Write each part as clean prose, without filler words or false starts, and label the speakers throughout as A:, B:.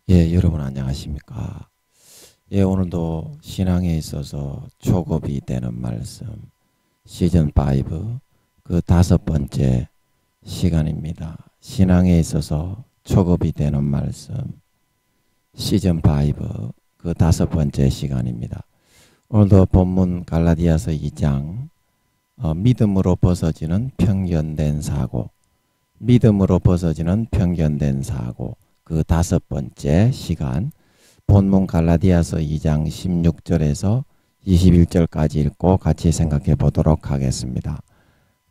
A: 여러분 안녕하십니까? 오늘도 신앙에 있어서 촉업이 되는 말씀 시즌5 그 5번째 시간입니다. 신앙에 있어서 촉업이 되는 말씀 시즌5 그 5번째 시간입니다. 오늘도 본문 갈라디아서 2장 믿음으로 벗어지는 편견된 사고, 믿음으로 벗어지는 편견된 사고 그 5번째 시간, 본문 갈라디아서 2장 16절에서 21절까지 읽고 같이 생각해 보도록 하겠습니다.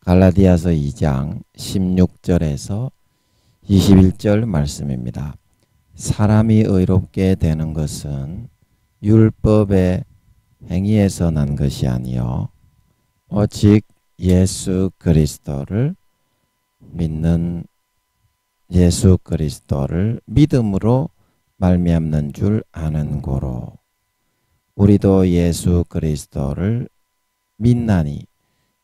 A: 갈라디아서 2장 16절에서 21절 말씀입니다. 사람이 의롭게 되는 것은 율법의 행위에서 난 것이 아니요 오직 예수 그리스도를 믿는 예수 그리스도를 믿음으로 말미암는 줄 아는 고로 우리도 예수 그리스도를 믿나니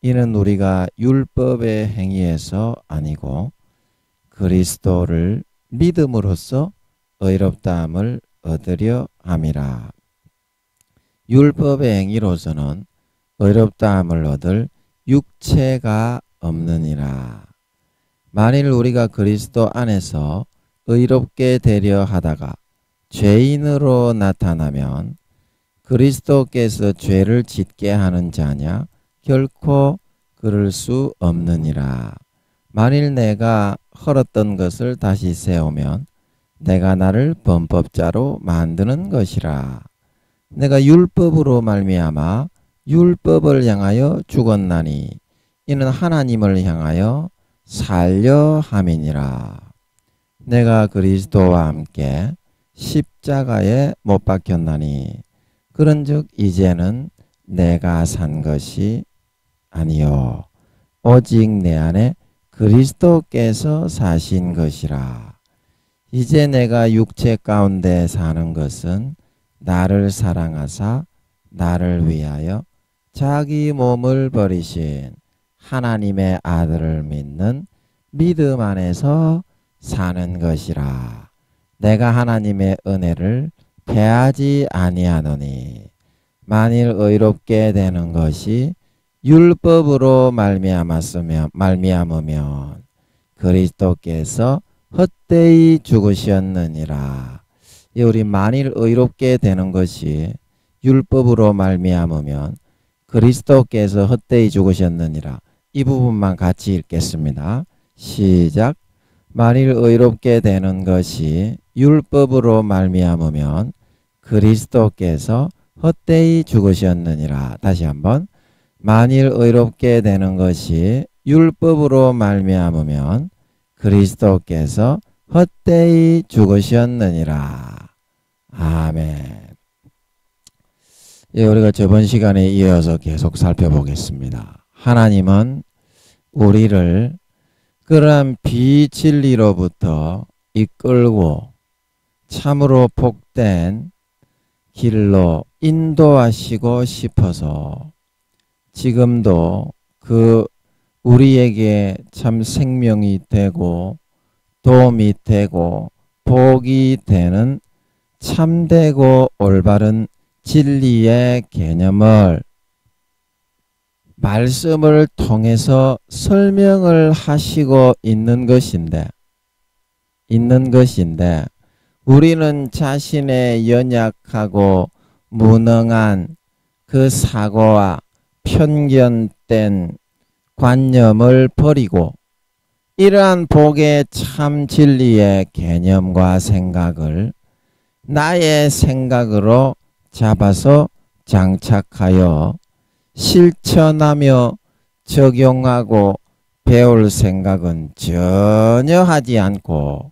A: 이는 우리가 율법의 행위에서 아니고 그리스도를 믿음으로써 의롭다함을 얻으려 함이라. 율법의 행위로서는 의롭다함을 얻을 육체가 없느니라. 만일 우리가 그리스도 안에서 의롭게 되려 하다가 죄인으로 나타나면 그리스도께서 죄를 짓게 하는 자냐? 결코 그럴 수 없느니라. 만일 내가 헐었던 것을 다시 세우면 내가 나를 범법자로 만드는 것이라. 내가 율법으로 말미암아 율법을 향하여 죽었나니 이는 하나님을 향하여 살려 함이니라. 내가 그리스도와 함께 십자가에 못 박혔나니 그런즉 이제는 내가 산 것이 아니요 오직 내 안에 그리스도께서 사신 것이라. 이제 내가 육체 가운데 사는 것은 나를 사랑하사 나를 위하여 자기 몸을 버리신 하나님의 아들을 믿는 믿음 안에서 사는 것이라. 내가 하나님의 은혜를 패하지 아니하노니 만일 의롭게 되는 것이 율법으로 말미암으면 그리스도께서 헛되이 죽으셨느니라. 우리 만일 의롭게 되는 것이 율법으로 말미암으면 그리스도께서 헛되이 죽으셨느니라. 이 부분만 같이 읽겠습니다. 시작. 만일 의롭게 되는 것이 율법으로 말미암으면 그리스도께서 헛되이 죽으셨느니라. 다시 한번. 만일 의롭게 되는 것이 율법으로 말미암으면 그리스도께서 헛되이 죽으셨느니라. 아멘. 우리가 저번 시간에 이어서 계속 살펴보겠습니다. 하나님은 우리를 그러한 비진리로부터 이끌고 참으로 복된 길로 인도하시고 싶어서 지금도 우리에게 참 생명이 되고 도움이 되고 복이 되는 참되고 올바른 진리의 개념을 말씀을 통해서 설명을 하시고 있는 것인데 우리는 자신의 연약하고 무능한 그 사고와 편견된 관념을 버리고 이러한 복의 참 진리의 개념과 생각을 나의 생각으로 잡아서 장착하여 실천하며 적용하고 배울 생각은 전혀 하지 않고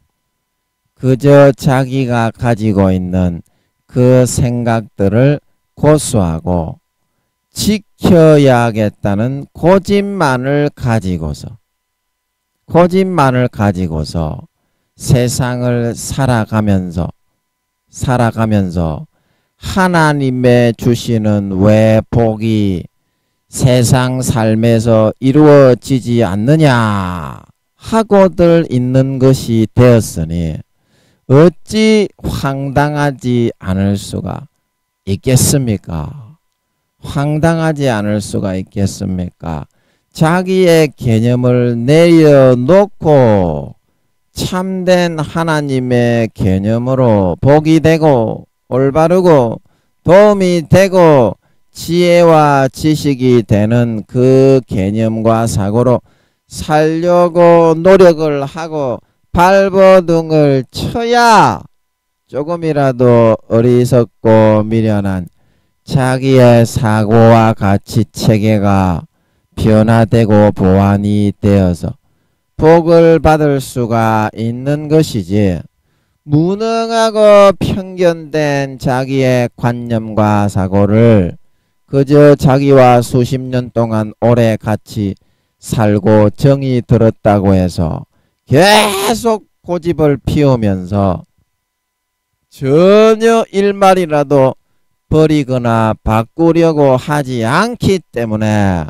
A: 그저 자기가 가지고 있는 그 생각들을 고수하고 지켜야겠다는 고집만을 가지고서 세상을 살아가면서 하나님의 주시는 왜 복이 세상 삶에서 이루어지지 않느냐 하고들 있는 것이 되었으니 어찌 황당하지 않을 수가 있겠습니까? 황당하지 않을 수가 있겠습니까? 자기의 개념을 내려놓고 참된 하나님의 개념으로 복이 되고 올바르고 도움이 되고 지혜와 지식이 되는 그 개념과 사고로 살려고 노력을 하고 발버둥을 쳐야 조금이라도 어리석고 미련한 자기의 사고와 가치 체계가 변화되고 보완이 되어서 복을 받을 수가 있는 것이지, 무능하고 편견된 자기의 관념과 사고를 그저 자기와 수십 년 동안 오래 같이 살고 정이 들었다고 해서 계속 고집을 피우면서 전혀 일말이라도 버리거나 바꾸려고 하지 않기 때문에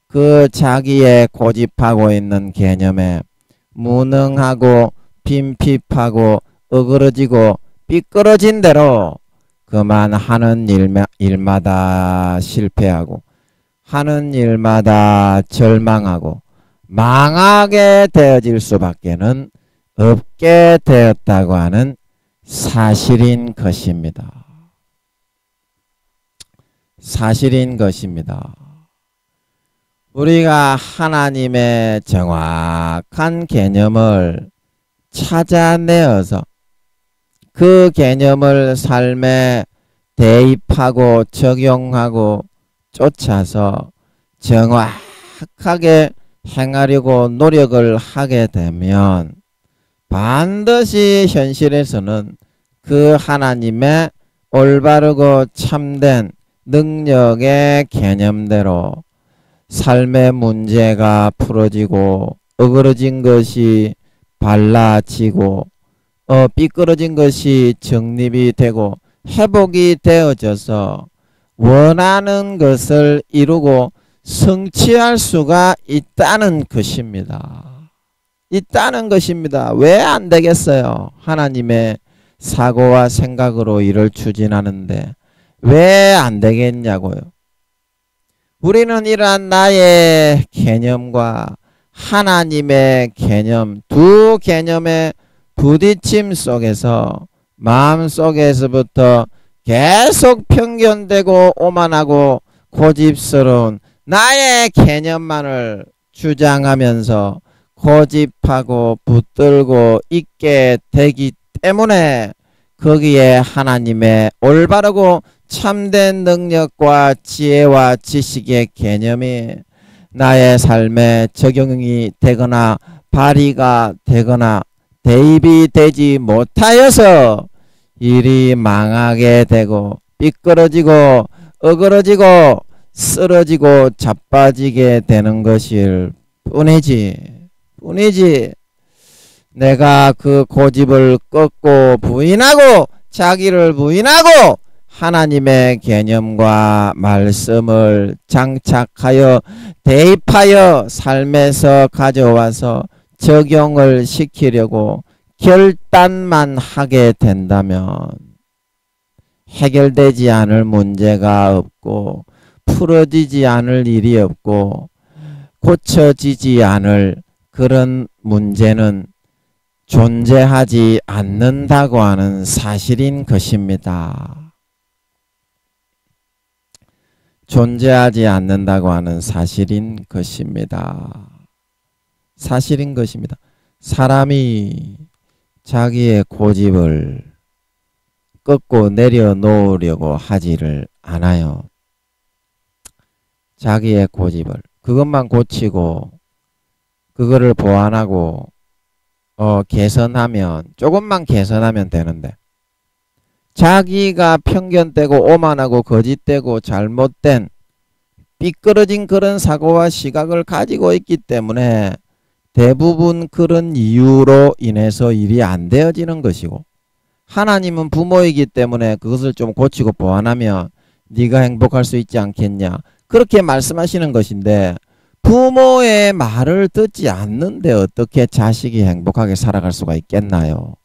A: 그 자기의 고집하고 있는 개념에 무능하고 빈핍하고 어그러지고 삐끄러진 대로 그만 하는 일마다 실패하고 하는 일마다 절망하고 망하게 되어질 수밖에는 없게 되었다고 하는 사실인 것입니다. 사실인 것입니다. 우리가 하나님의 정확한 개념을 찾아내어서 그 개념을 삶에 대입하고 적용하고 쫓아서 정확하게 행하려고 노력을 하게 되면 반드시 현실에서는 그 하나님의 올바르고 참된 능력의 개념대로 삶의 문제가 풀어지고 어그러진 것이 발라지고 삐끄러진 것이 정립이 되고 회복이 되어져서 원하는 것을 이루고 성취할 수가 있다는 것입니다. 있다는 것입니다. 왜 안 되겠어요? 하나님의 사고와 생각으로 일을 추진하는데 왜 안 되겠냐고요. 우리는 이러한 나의 개념과 하나님의 개념, 두 개념의 부딪힘 속에서 마음속에서부터 계속 편견되고 오만하고 고집스러운 나의 개념만을 주장하면서 고집하고 붙들고 있게 되기 때문에 거기에 하나님의 올바르고 참된 능력과 지혜와 지식의 개념이 나의 삶에 적용이 되거나 발휘가 되거나 대입이 되지 못하여서 일이 망하게 되고 삐끄러지고 어그러지고 쓰러지고 자빠지게 되는 것일 뿐이지 내가 그 고집을 꺾고 부인하고 자기를 부인하고 하나님의 개념과 말씀을 장착하여 대입하여 삶에서 가져와서 적용을 시키려고 결단만 하게 된다면 해결되지 않을 문제가 없고 풀어지지 않을 일이 없고 고쳐지지 않을 그런 문제는 존재하지 않는다고 하는 사실인 것입니다. 존재하지 않는다고 하는 사실인 것입니다. 사실인 것입니다. 사람이 자기의 고집을 꺾고 내려놓으려고 하지를 않아요. 자기의 고집을 그것만 고치고 그거를 보완하고 개선하면 조금만 개선하면 되는데 자기가 편견되고 오만하고 거짓되고 잘못된 삐끄러진 그런 사고와 시각을 가지고 있기 때문에 대부분 그런 이유로 인해서 일이 안 되어지는 것이고 하나님은 부모이기 때문에 그것을 좀 고치고 보완하면 네가 행복할 수 있지 않겠냐 그렇게 말씀하시는 것인데 부모의 말을 듣지 않는데 어떻게 자식이 행복하게 살아갈 수가 있겠나요?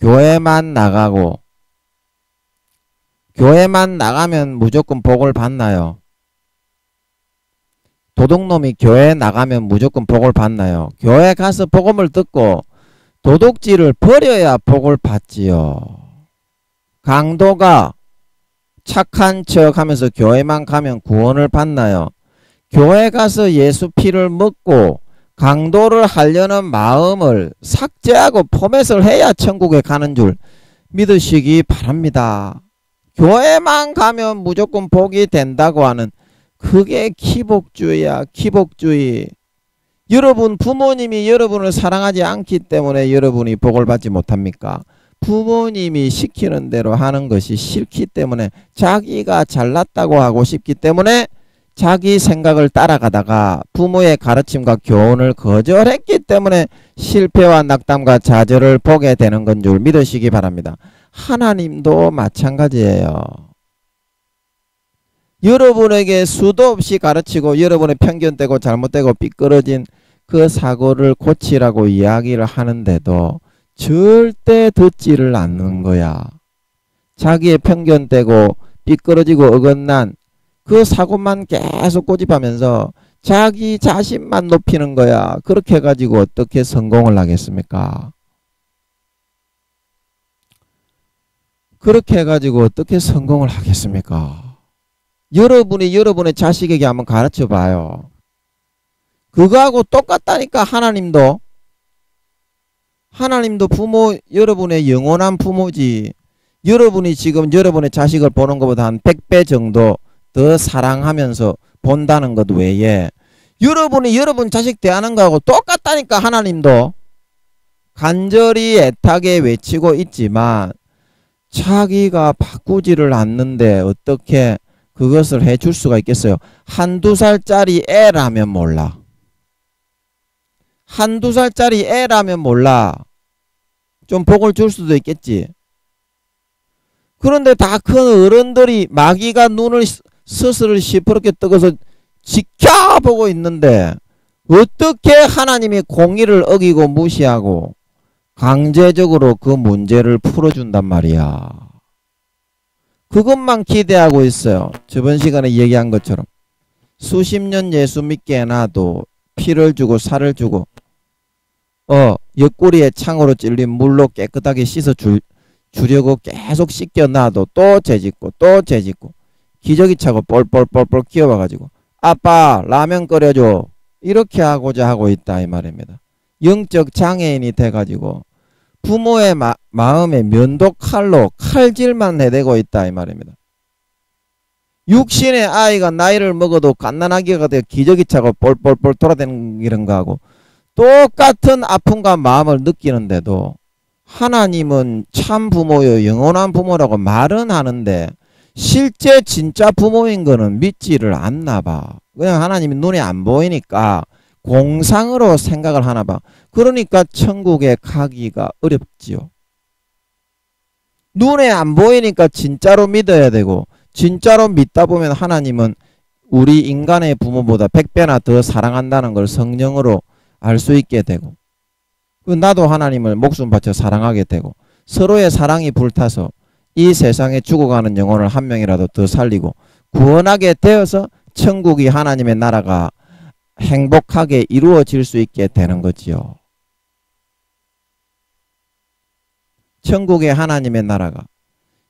A: 교회만 나가고, 교회만 나가면 무조건 복을 받나요? 도둑놈이 교회 나가면 무조건 복을 받나요? 교회 가서 복음을 듣고 도둑질을 버려야 복을 받지요. 강도가 착한 척 하면서 교회만 가면 구원을 받나요? 교회 가서 예수 피를 먹고 강도를 하려는 마음을 삭제하고 포맷을 해야 천국에 가는 줄 믿으시기 바랍니다. 교회만 가면 무조건 복이 된다고 하는 그게 기복주의야. 기복주의. 여러분 부모님이 여러분을 사랑하지 않기 때문에 여러분이 복을 받지 못합니까? 부모님이 시키는 대로 하는 것이 싫기 때문에, 자기가 잘났다고 하고 싶기 때문에 자기 생각을 따라가다가 부모의 가르침과 교훈을 거절했기 때문에 실패와 낙담과 좌절을 보게 되는 건 줄 믿으시기 바랍니다. 하나님도 마찬가지예요. 여러분에게 수도 없이 가르치고 여러분의 편견되고 잘못되고 삐끄러진 그 사고를 고치라고 이야기를 하는데도 절대 듣지를 않는 거야. 자기의 편견되고 삐끄러지고 어긋난 그 사고만 계속 고집하면서 자기 자신만 높이는 거야. 그렇게 해가지고 어떻게 성공을 하겠습니까? 그렇게 해가지고 어떻게 성공을 하겠습니까? 여러분이 여러분의 자식에게 한번 가르쳐 봐요. 그거하고 똑같다니까. 하나님도 부모, 여러분의 영원한 부모지. 여러분이 지금 여러분의 자식을 보는 것보다 한 100배 정도 더 사랑하면서 본다는 것 외에 여러분이 여러분 자식 대하는 거하고 똑같다니까. 하나님도 간절히 애타게 외치고 있지만 자기가 바꾸지를 않는데 어떻게 그것을 해줄 수가 있겠어요? 한두 살짜리 애라면 몰라. 한두 살짜리 애라면 몰라. 좀 복을 줄 수도 있겠지. 그런데 다 큰 어른들이 마귀가 눈을 스스로 시퍼렇게 뜨고서 지켜보고 있는데 어떻게 하나님이 공의를 어기고 무시하고 강제적으로 그 문제를 풀어준단 말이야. 그것만 기대하고 있어요. 저번 시간에 얘기한 것처럼 수십 년 예수 믿게 해놔도 피를 주고 살을 주고 옆구리에 창으로 찔린 물로 깨끗하게 씻어 주려고 계속 씻겨놔도 또 죄짓고 또 죄짓고 기저귀 차고 뻘뻘뻘뻘 끼워와가지고 아빠 라면 끓여줘 이렇게 하고자 하고 있다 이 말입니다. 영적 장애인이 돼가지고 부모의 마음에 면도칼로 칼질만 해대고 있다 이 말입니다. 육신의 아이가 나이를 먹어도 갓난아기가 되어 기저귀 차고 뻘뻘뻘 돌아다니는 거하고 똑같은 아픔과 마음을 느끼는데도 하나님은 참 부모요 영원한 부모라고 말은 하는데 실제 진짜 부모인 거는 믿지를 않나 봐. 그냥 하나님이 눈에 안 보이니까 공상으로 생각을 하나 봐. 그러니까 천국에 가기가 어렵지요. 눈에 안 보이니까 진짜로 믿어야 되고 진짜로 믿다 보면 하나님은 우리 인간의 부모보다 100배나 더 사랑한다는 걸 성령으로 알 수 있게 되고 나도 하나님을 목숨 바쳐 사랑하게 되고 서로의 사랑이 불타서 이 세상에 죽어가는 영혼을 한 명이라도 더 살리고 구원하게 되어서 천국이 하나님의 나라가 행복하게 이루어질 수 있게 되는 거지요. 천국의 하나님의 나라가.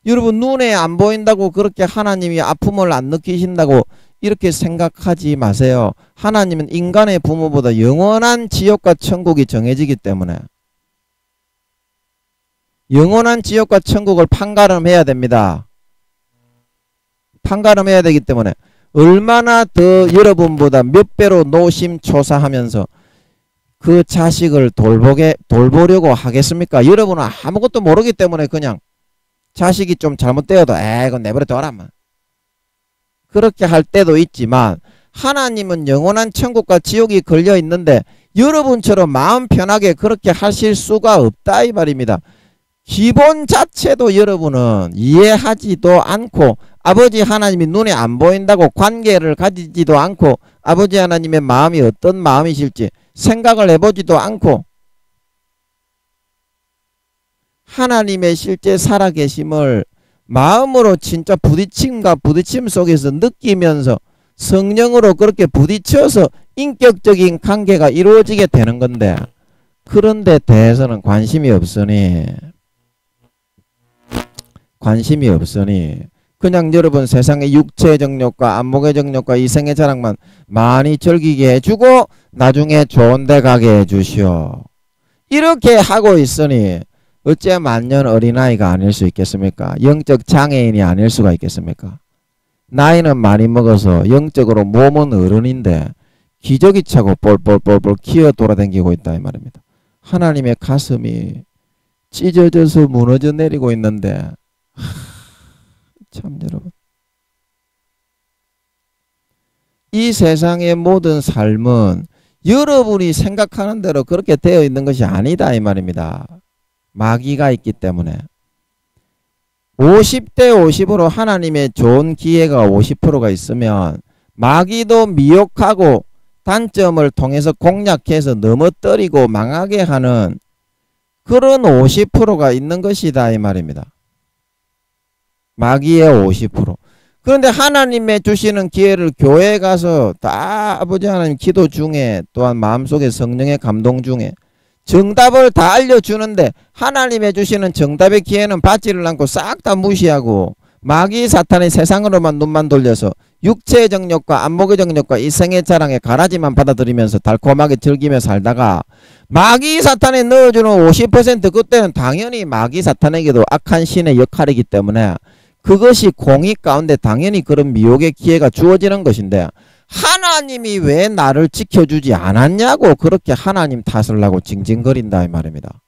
A: 여러분 눈에 안 보인다고 그렇게 하나님이 아픔을 안 느끼신다고 이렇게 생각하지 마세요. 하나님은 인간의 부모보다 영원한 지옥과 천국이 정해지기 때문에 영원한 지옥과 천국을 판가름해야 됩니다. 판가름해야 되기 때문에 얼마나 더 여러분보다 몇 배로 노심초사하면서 그 자식을 돌보려고 하겠습니까? 여러분은 아무것도 모르기 때문에 그냥 자식이 좀 잘못되어도 이건 내버려 둬라만 그렇게 할 때도 있지만 하나님은 영원한 천국과 지옥이 걸려 있는데 여러분처럼 마음 편하게 그렇게 하실 수가 없다 이 말입니다. 기본 자체도 여러분은 이해하지도 않고 아버지 하나님이 눈에 안 보인다고 관계를 가지지도 않고 아버지 하나님의 마음이 어떤 마음이실지 생각을 해보지도 않고 하나님의 실제 살아계심을 마음으로 진짜 부딪힘과 부딪힘 속에서 느끼면서 성령으로 그렇게 부딪혀서 인격적인 관계가 이루어지게 되는 건데, 그런 데 대해서는 관심이 없으니 그냥 여러분 세상의 육체의 정욕과 안목의 정욕과 이생의 자랑만 많이 즐기게 해주고 나중에 좋은 데 가게 해주시오. 이렇게 하고 있으니 어째 만년 어린아이가 아닐 수 있겠습니까? 영적 장애인이 아닐 수가 있겠습니까? 나이는 많이 먹어서 영적으로 몸은 어른인데 기저귀 차고 볼볼볼볼 기어 돌아다니고 있다 이 말입니다. 하나님의 가슴이 찢어져서 무너져 내리고 있는데, 참 여러분, 이 세상의 모든 삶은 여러분이 생각하는 대로 그렇게 되어 있는 것이 아니다 이 말입니다. 마귀가 있기 때문에 50대 50으로 하나님의 좋은 기회가 50%가 있으면 마귀도 미혹하고 단점을 통해서 공략해서 넘어뜨리고 망하게 하는 그런 50%가 있는 것이다 이 말입니다. 마귀의 50%. 그런데 하나님의 주시는 기회를 교회에 가서 다 아버지 하나님 기도 중에 또한 마음속에 성령의 감동 중에 정답을 다 알려주는데 하나님의 주시는 정답의 기회는 받지를 않고 싹 다 무시하고 마귀 사탄의 세상으로만 눈만 돌려서 육체의 정욕과 안목의 정욕과 이생의 자랑에 가라지만 받아들이면서 달콤하게 즐기며 살다가 마귀 사탄에 넣어주는 50% 그때는 당연히 마귀 사탄에게도 악한 신의 역할이기 때문에 그것이 공익 가운데 당연히 그런 미혹의 기회가 주어지는 것인데, 하나님이 왜 나를 지켜주지 않았냐고 그렇게 하나님 탓을 하고 징징거린다 이 말입니다.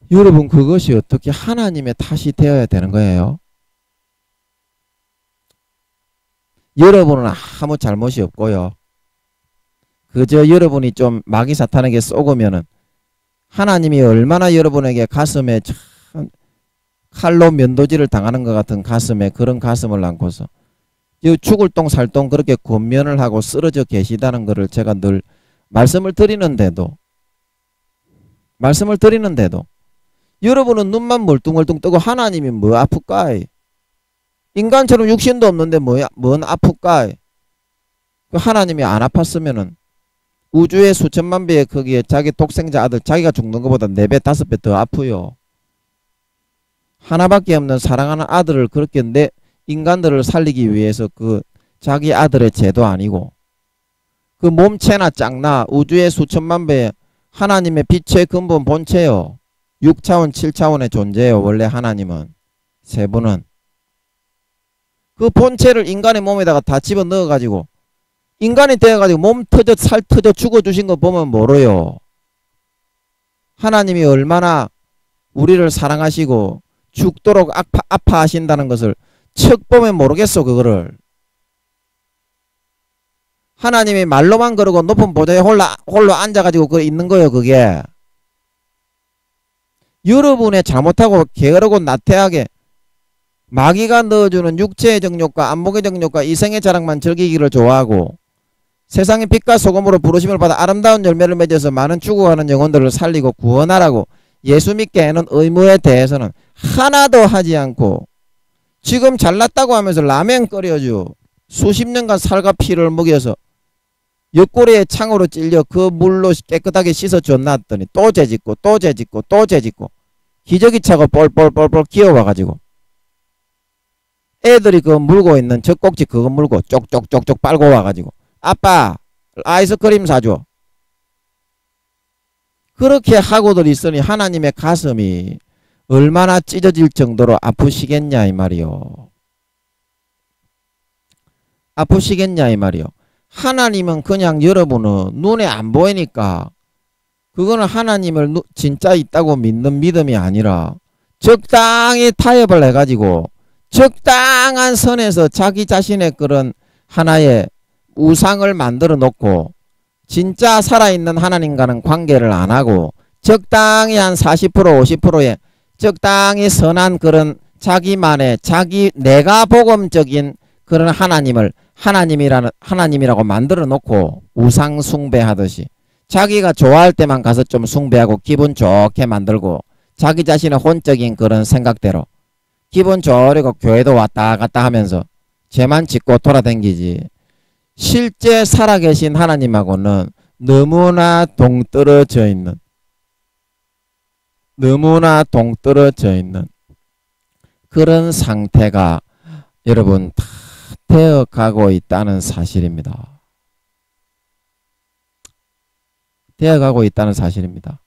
A: 여러분, 그것이 어떻게 하나님의 탓이 되어야 되는 거예요? 여러분은 아무 잘못이 없고요. 그저 여러분이 좀 마귀 사탄에게 쏘으면은 하나님이 얼마나 여러분에게 가슴에 참 칼로 면도질을 당하는 것 같은 가슴에 그런 가슴을 안고서 죽을 똥 살 똥 그렇게 권면을 하고 쓰러져 계시다는 것을 제가 늘 말씀을 드리는데도 여러분은 눈만 멀뚱멀뚱 뜨고 하나님이 뭐 아플까? 인간처럼 육신도 없는데 뭔 아플까? 하나님이 안 아팠으면은 우주의 수천만 배의 크기에 자기 독생자 아들 자기가 죽는 것보다 4배 5배 더 아프요. 하나밖에 없는 사랑하는 아들을 그렇게 내 인간들을 살리기 위해서 그 자기 아들의 죄도 아니고 그 몸체나 짱나 우주의 수천만 배의 하나님의 빛의 근본 본체요. 6차원 7차원의 존재요. 원래 하나님은 세 분은 그 본체를 인간의 몸에다가 다 집어넣어 가지고 인간이 되어가지고 몸 터져 살 터져 죽어주신 거 보면 모르요. 하나님이 얼마나 우리를 사랑하시고 죽도록 아파하신다는 것을 척 보면 모르겠어. 그거를 하나님이 말로만 그러고 높은 보좌에 홀로 앉아가지고 그 있는 거예요. 그게 여러분의 잘못하고 게으르고 나태하게 마귀가 넣어주는 육체의 정욕과 안목의 정욕과 이생의 자랑만 즐기기를 좋아하고 세상의 빛과 소금으로 부르심을 받아 아름다운 열매를 맺어서 많은 죽어가는 영혼들을 살리고 구원하라고 예수 믿게 하는 의무에 대해서는 하나도 하지 않고 지금 잘났다고 하면서 라면 끓여줘 수십 년간 살과 피를 먹여서 옆구리에 창으로 찔려 그 물로 깨끗하게 씻어 줬놨더니 또 죄짓고 또 죄짓고 또 죄짓고 기저귀 차고 볼볼볼볼 기어와가지고 애들이 그 물고 있는 젖꼭지 그거 물고 쪽쪽쪽쪽 빨고 와가지고 아빠 아이스크림 사줘. 그렇게 하고들 있으니 하나님의 가슴이 얼마나 찢어질 정도로 아프시겠냐 이 말이요. 아프시겠냐 이 말이요. 하나님은 그냥 여러분은 눈에 안 보이니까 그거는 하나님을 진짜 있다고 믿는 믿음이 아니라 적당히 타협을 해가지고 적당한 선에서 자기 자신의 그런 하나의 우상을 만들어 놓고 진짜 살아있는 하나님과는 관계를 안 하고 적당히 한 40% 50%의 적당히 선한 그런 자기만의 자기 내가 복음적인 그런 하나님을 하나님이라고 만들어 놓고 우상 숭배하듯이 자기가 좋아할 때만 가서 좀 숭배하고 기분 좋게 만들고 자기 자신의 혼적인 그런 생각대로 기분 좋으려고 교회도 왔다 갔다 하면서 죄만 짓고 돌아다니지 실제 살아계신 하나님하고는 너무나 동떨어져 있는 그런 상태가 여러분 다 되어가고 있다는 사실입니다. 되어가고 있다는 사실입니다.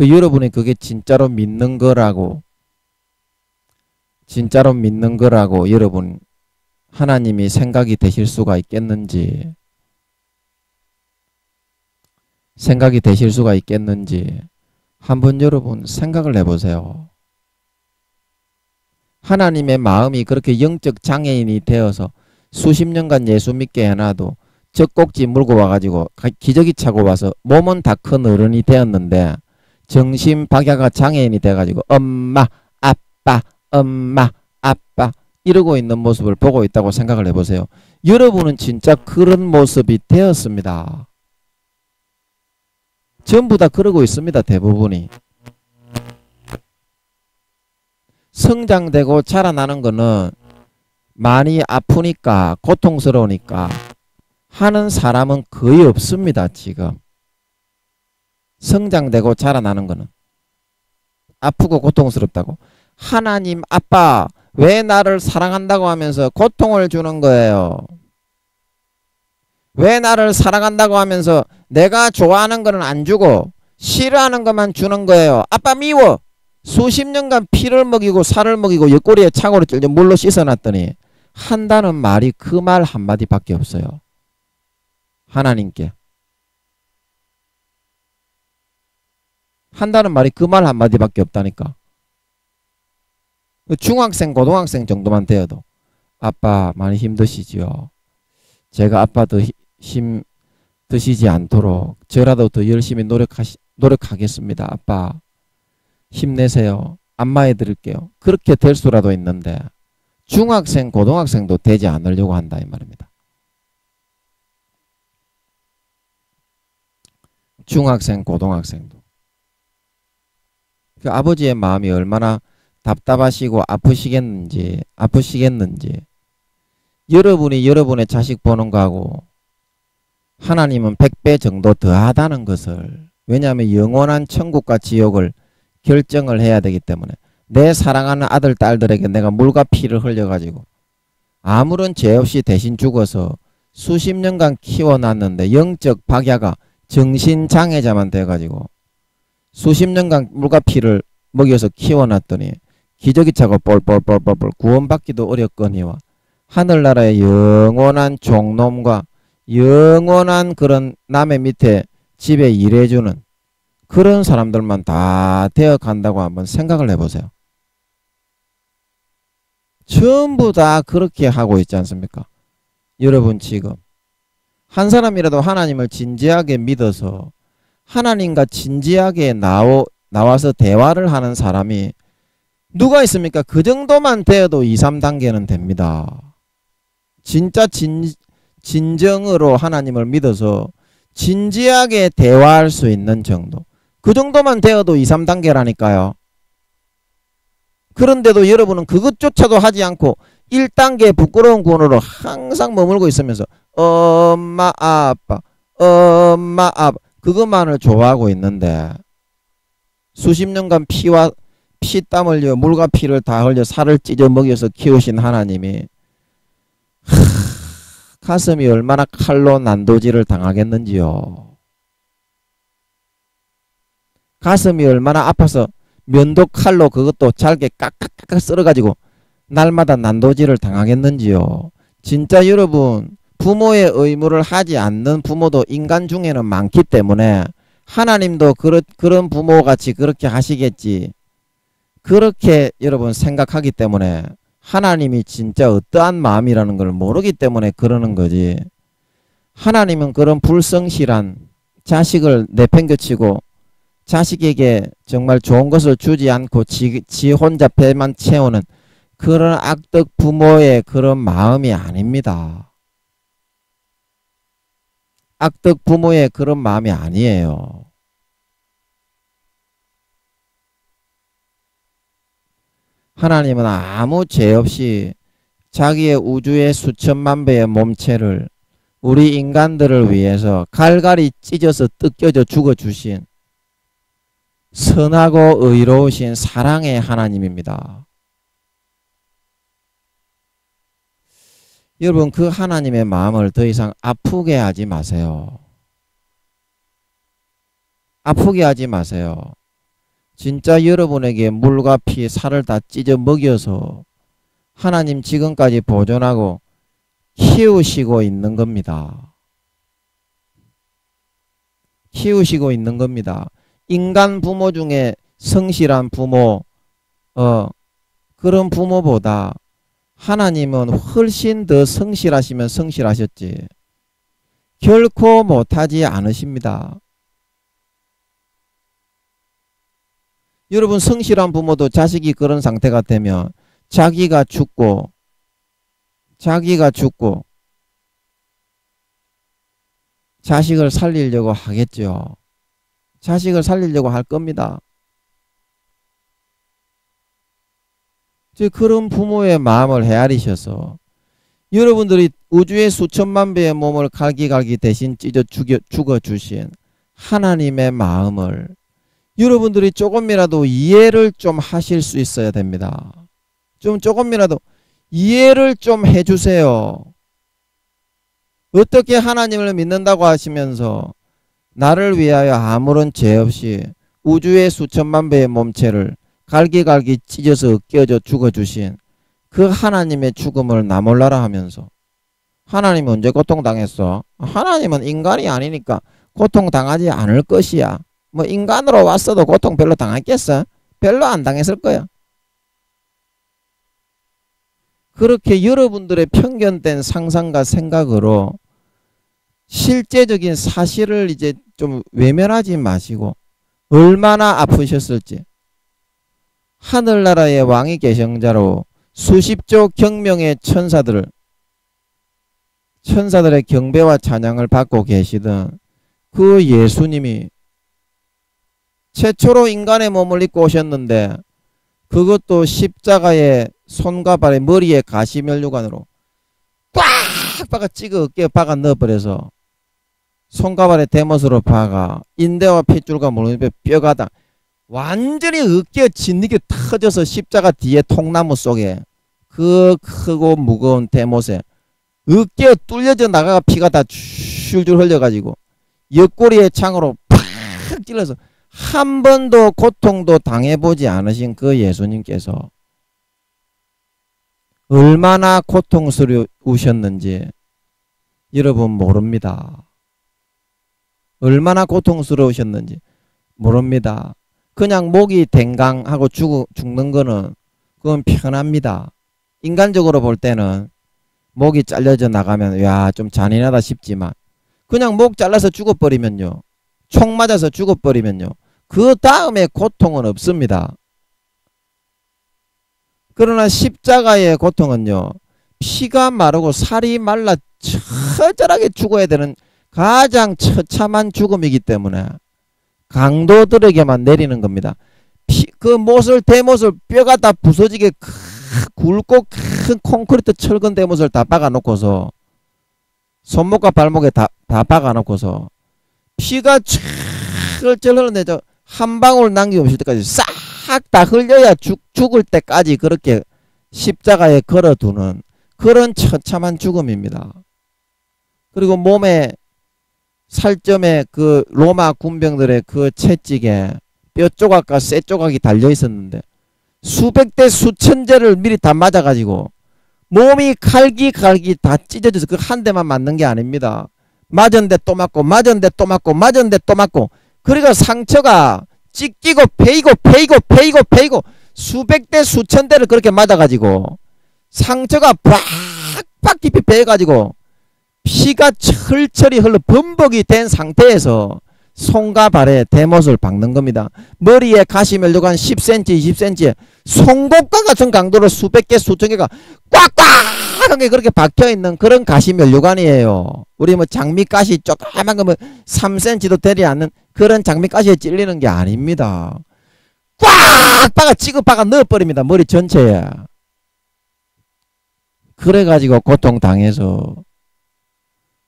A: 여러분이 그게 진짜로 믿는 거라고 여러분 하나님이 생각이 되실 수가 있겠는지 한번 여러분 생각을 해보세요. 하나님의 마음이 그렇게 영적 장애인이 되어서 수십 년간 예수 믿게 해놔도 젖꼭지 물고 와가지고 기저귀 차고 와서 몸은 다 큰 어른이 되었는데 정신 박야가 장애인이 돼가지고 엄마 아빠 이러고 있는 모습을 보고 있다고 생각을 해보세요. 여러분은 진짜 그런 모습이 되었습니다. 전부 다 그러고 있습니다. 대부분이. 성장되고 자라나는 거는 많이 아프니까 고통스러우니까 하는 사람은 거의 없습니다. 지금 성장되고 자라나는 거는 아프고 고통스럽다고. 하나님 아빠 왜 나를 사랑한다고 하면서 고통을 주는 거예요? 왜 나를 사랑한다고 하면서 내가 좋아하는 거는 안 주고 싫어하는 것만 주는 거예요? 아빠 미워. 수십 년간 피를 먹이고 살을 먹이고 옆구리에 창으로 찔려 물로 씻어놨더니 한다는 말이 그 말 한마디밖에 없어요. 하나님께 한다는 말이 그 말 한마디밖에 없다니까. 중학생 고등학생 정도만 되어도 아빠 많이 힘드시지요. 제가 아빠 더 힘 드시지 않도록 저라도 더 열심히 노력하겠습니다. 아빠 힘내세요. 안마해 드릴게요. 그렇게 될 수라도 있는데 중학생 고등학생도 되지 않으려고 한다 이 말입니다. 중학생 고등학생도. 그 아버지의 마음이 얼마나 답답하시고 아프시겠는지 여러분이 여러분의 자식 보는 거하고 하나님은 100배 정도 더하다는 것을, 왜냐하면 영원한 천국과 지옥을 결정을 해야 되기 때문에 내 사랑하는 아들 딸들에게 내가 물과 피를 흘려가지고 아무런 죄 없이 대신 죽어서 수십 년간 키워놨는데 영적 박야가 정신장애자만 돼가지고 수십 년간 물과 피를 먹여서 키워놨더니 기저귀 차고 뻘뻘뻘뻘 구원받기도 어렵거니와 하늘나라의 영원한 종놈과 영원한 그런 남의 밑에 집에 일해주는 그런 사람들만 다 되어간다고 한번 생각을 해보세요. 전부 다 그렇게 하고 있지 않습니까? 여러분 지금 한 사람이라도 하나님을 진지하게 믿어서 하나님과 진지하게 나와서 대화를 하는 사람이 누가 있습니까? 그 정도만 되어도 2, 3단계는 됩니다. 진짜 진정으로 하나님을 믿어서 진지하게 대화할 수 있는 정도. 그 정도만 되어도 2, 3단계라니까요. 그런데도 여러분은 그것조차도 하지 않고 1단계 부끄러운 군으로 항상 머물고 있으면서 엄마 아빠 그것만을 좋아하고 있는데 수십 년간 피땀 흘려 물과 피를 다 흘려 살을 찢어 먹여서 키우신 하나님이 가슴이 얼마나 칼로 난도질을 당하겠는지요. 가슴이 얼마나 아파서 면도 칼로 그것도 잘게 깍깍깍 썰어가지고 날마다 난도질을 당하겠는지요. 진짜 여러분 부모의 의무를 하지 않는 부모도 인간 중에는 많기 때문에 하나님도 그런 부모같이 그렇게 하시겠지. 그렇게 여러분 생각하기 때문에 하나님이 진짜 어떠한 마음이라는 걸 모르기 때문에 그러는 거지. 하나님은 그런 불성실한 자식을 내팽겨치고 자식에게 정말 좋은 것을 주지 않고 지 혼자 배만 채우는 그런 악덕 부모의 그런 마음이 아닙니다. 악덕 부모의 그런 마음이 아니에요. 하나님은 아무 죄 없이 자기의 우주의 수천만 배의 몸체를 우리 인간들을 위해서 갈갈이 찢어서 뜯겨져 죽어주신 선하고 의로우신 사랑의 하나님입니다. 여러분, 그 하나님의 마음을 더 이상 아프게 하지 마세요. 아프게 하지 마세요. 진짜 여러분에게 물과 피, 살을 다 찢어 먹여서 하나님 지금까지 보존하고 키우시고 있는 겁니다. 키우시고 있는 겁니다. 인간 부모 중에 성실한 부모, 그런 부모보다 하나님은 훨씬 더 성실하시면 성실하셨지. 결코 못하지 않으십니다. 여러분, 성실한 부모도 자식이 그런 상태가 되면 자기가 죽고 자식을 살리려고 하겠죠. 자식을 살리려고 할 겁니다. 그런 부모의 마음을 헤아리셔서 여러분들이 우주의 수천만 배의 몸을 갈기갈기 대신 찢어 죽어주신 하나님의 마음을 여러분들이 조금이라도 이해를 좀 하실 수 있어야 됩니다. 조금이라도 이해를 좀 해주세요. 어떻게 하나님을 믿는다고 하시면서 나를 위하여 아무런 죄 없이 우주의 수천만 배의 몸체를 갈기갈기 찢어서 끼어져 죽어주신 그 하나님의 죽음을 나 몰라라 하면서 하나님은 언제 고통당했어? 하나님은 인간이 아니니까 고통당하지 않을 것이야. 뭐 인간으로 왔어도 고통 별로 당했겠어? 별로 안 당했을 거야. 그렇게 여러분들의 편견된 상상과 생각으로 실제적인 사실을 이제 좀 외면하지 마시고 얼마나 아프셨을지 하늘나라의 왕이 계승자로 수십조 경명의 천사들의 경배와 찬양을 받고 계시던 그 예수님이 최초로 인간의 몸을 입고 오셨는데 그것도 십자가의 손과 발의 머리에 가시면류관으로 꽉 박아 찍어 어깨에 박아 넣어버려서 손과 발의 대못으로 박아 인대와 핏줄과 무릎에 뼈가 다 완전히 어깨에 진리게 터져서 십자가 뒤에 통나무 속에 그 크고 무거운 대못에 어깨에 뚫려져 나가가 피가 다 줄줄 흘려가지고 옆구리에 창으로 팍 찔러서 한 번도 고통도 당해보지 않으신 그 예수님께서 얼마나 고통스러우셨는지 여러분 모릅니다. 얼마나 고통스러우셨는지 모릅니다. 그냥 목이 댕강하고 죽는 거는 그건 편합니다. 인간적으로 볼 때는 목이 잘려져 나가면 야, 좀 잔인하다 싶지만 그냥 목 잘라서 죽어버리면요, 총 맞아서 죽어버리면요, 그 다음에 고통은 없습니다. 그러나 십자가의 고통은요, 피가 마르고 살이 말라 처절하게 죽어야 되는 가장 처참한 죽음이기 때문에 강도들에게만 내리는 겁니다. 그 못을 대못을 뼈가 다 부서지게 굵고 큰 콘크리트 철근 대못을 다 박아놓고서 손목과 발목에 다 박아놓고서 피가 철철 흘러내죠. 한 방울 남김없을 때까지 싹 다 흘려야 죽을 때까지 그렇게 십자가에 걸어두는 그런 처참한 죽음입니다. 그리고 몸에 살점에 그 로마 군병들의 그 채찍에 뼈 조각과 쇠 조각이 달려 있었는데 수백 대 수천 대를 미리 다 맞아가지고 몸이 갈기 다 찢어져서 그 한 대만 맞는 게 아닙니다. 맞은 데 또 맞고 맞은 데 또 맞고 맞은 데 또 맞고 그러니까 상처가 찢기고 베이고 수백 대 수천 대를 그렇게 맞아가지고 상처가 팍팍 깊이 베어가지고 피가 철철이 흘러 범벅이 된 상태에서 손과 발에 대못을 박는 겁니다. 머리에 가시면류관 10cm 20cm 송곳과 같은 강도로 수백 개 수천 개가 꽉꽉하게 그렇게 박혀있는 그런 가시 면류관이에요. 우리 뭐 장미가시 조그만 거 뭐 3cm도 되지 않는 그런 장미가시에 찔리는 게 아닙니다. 꽉 박아 찌그박아 넣어버립니다. 머리 전체에. 그래가지고 고통당해서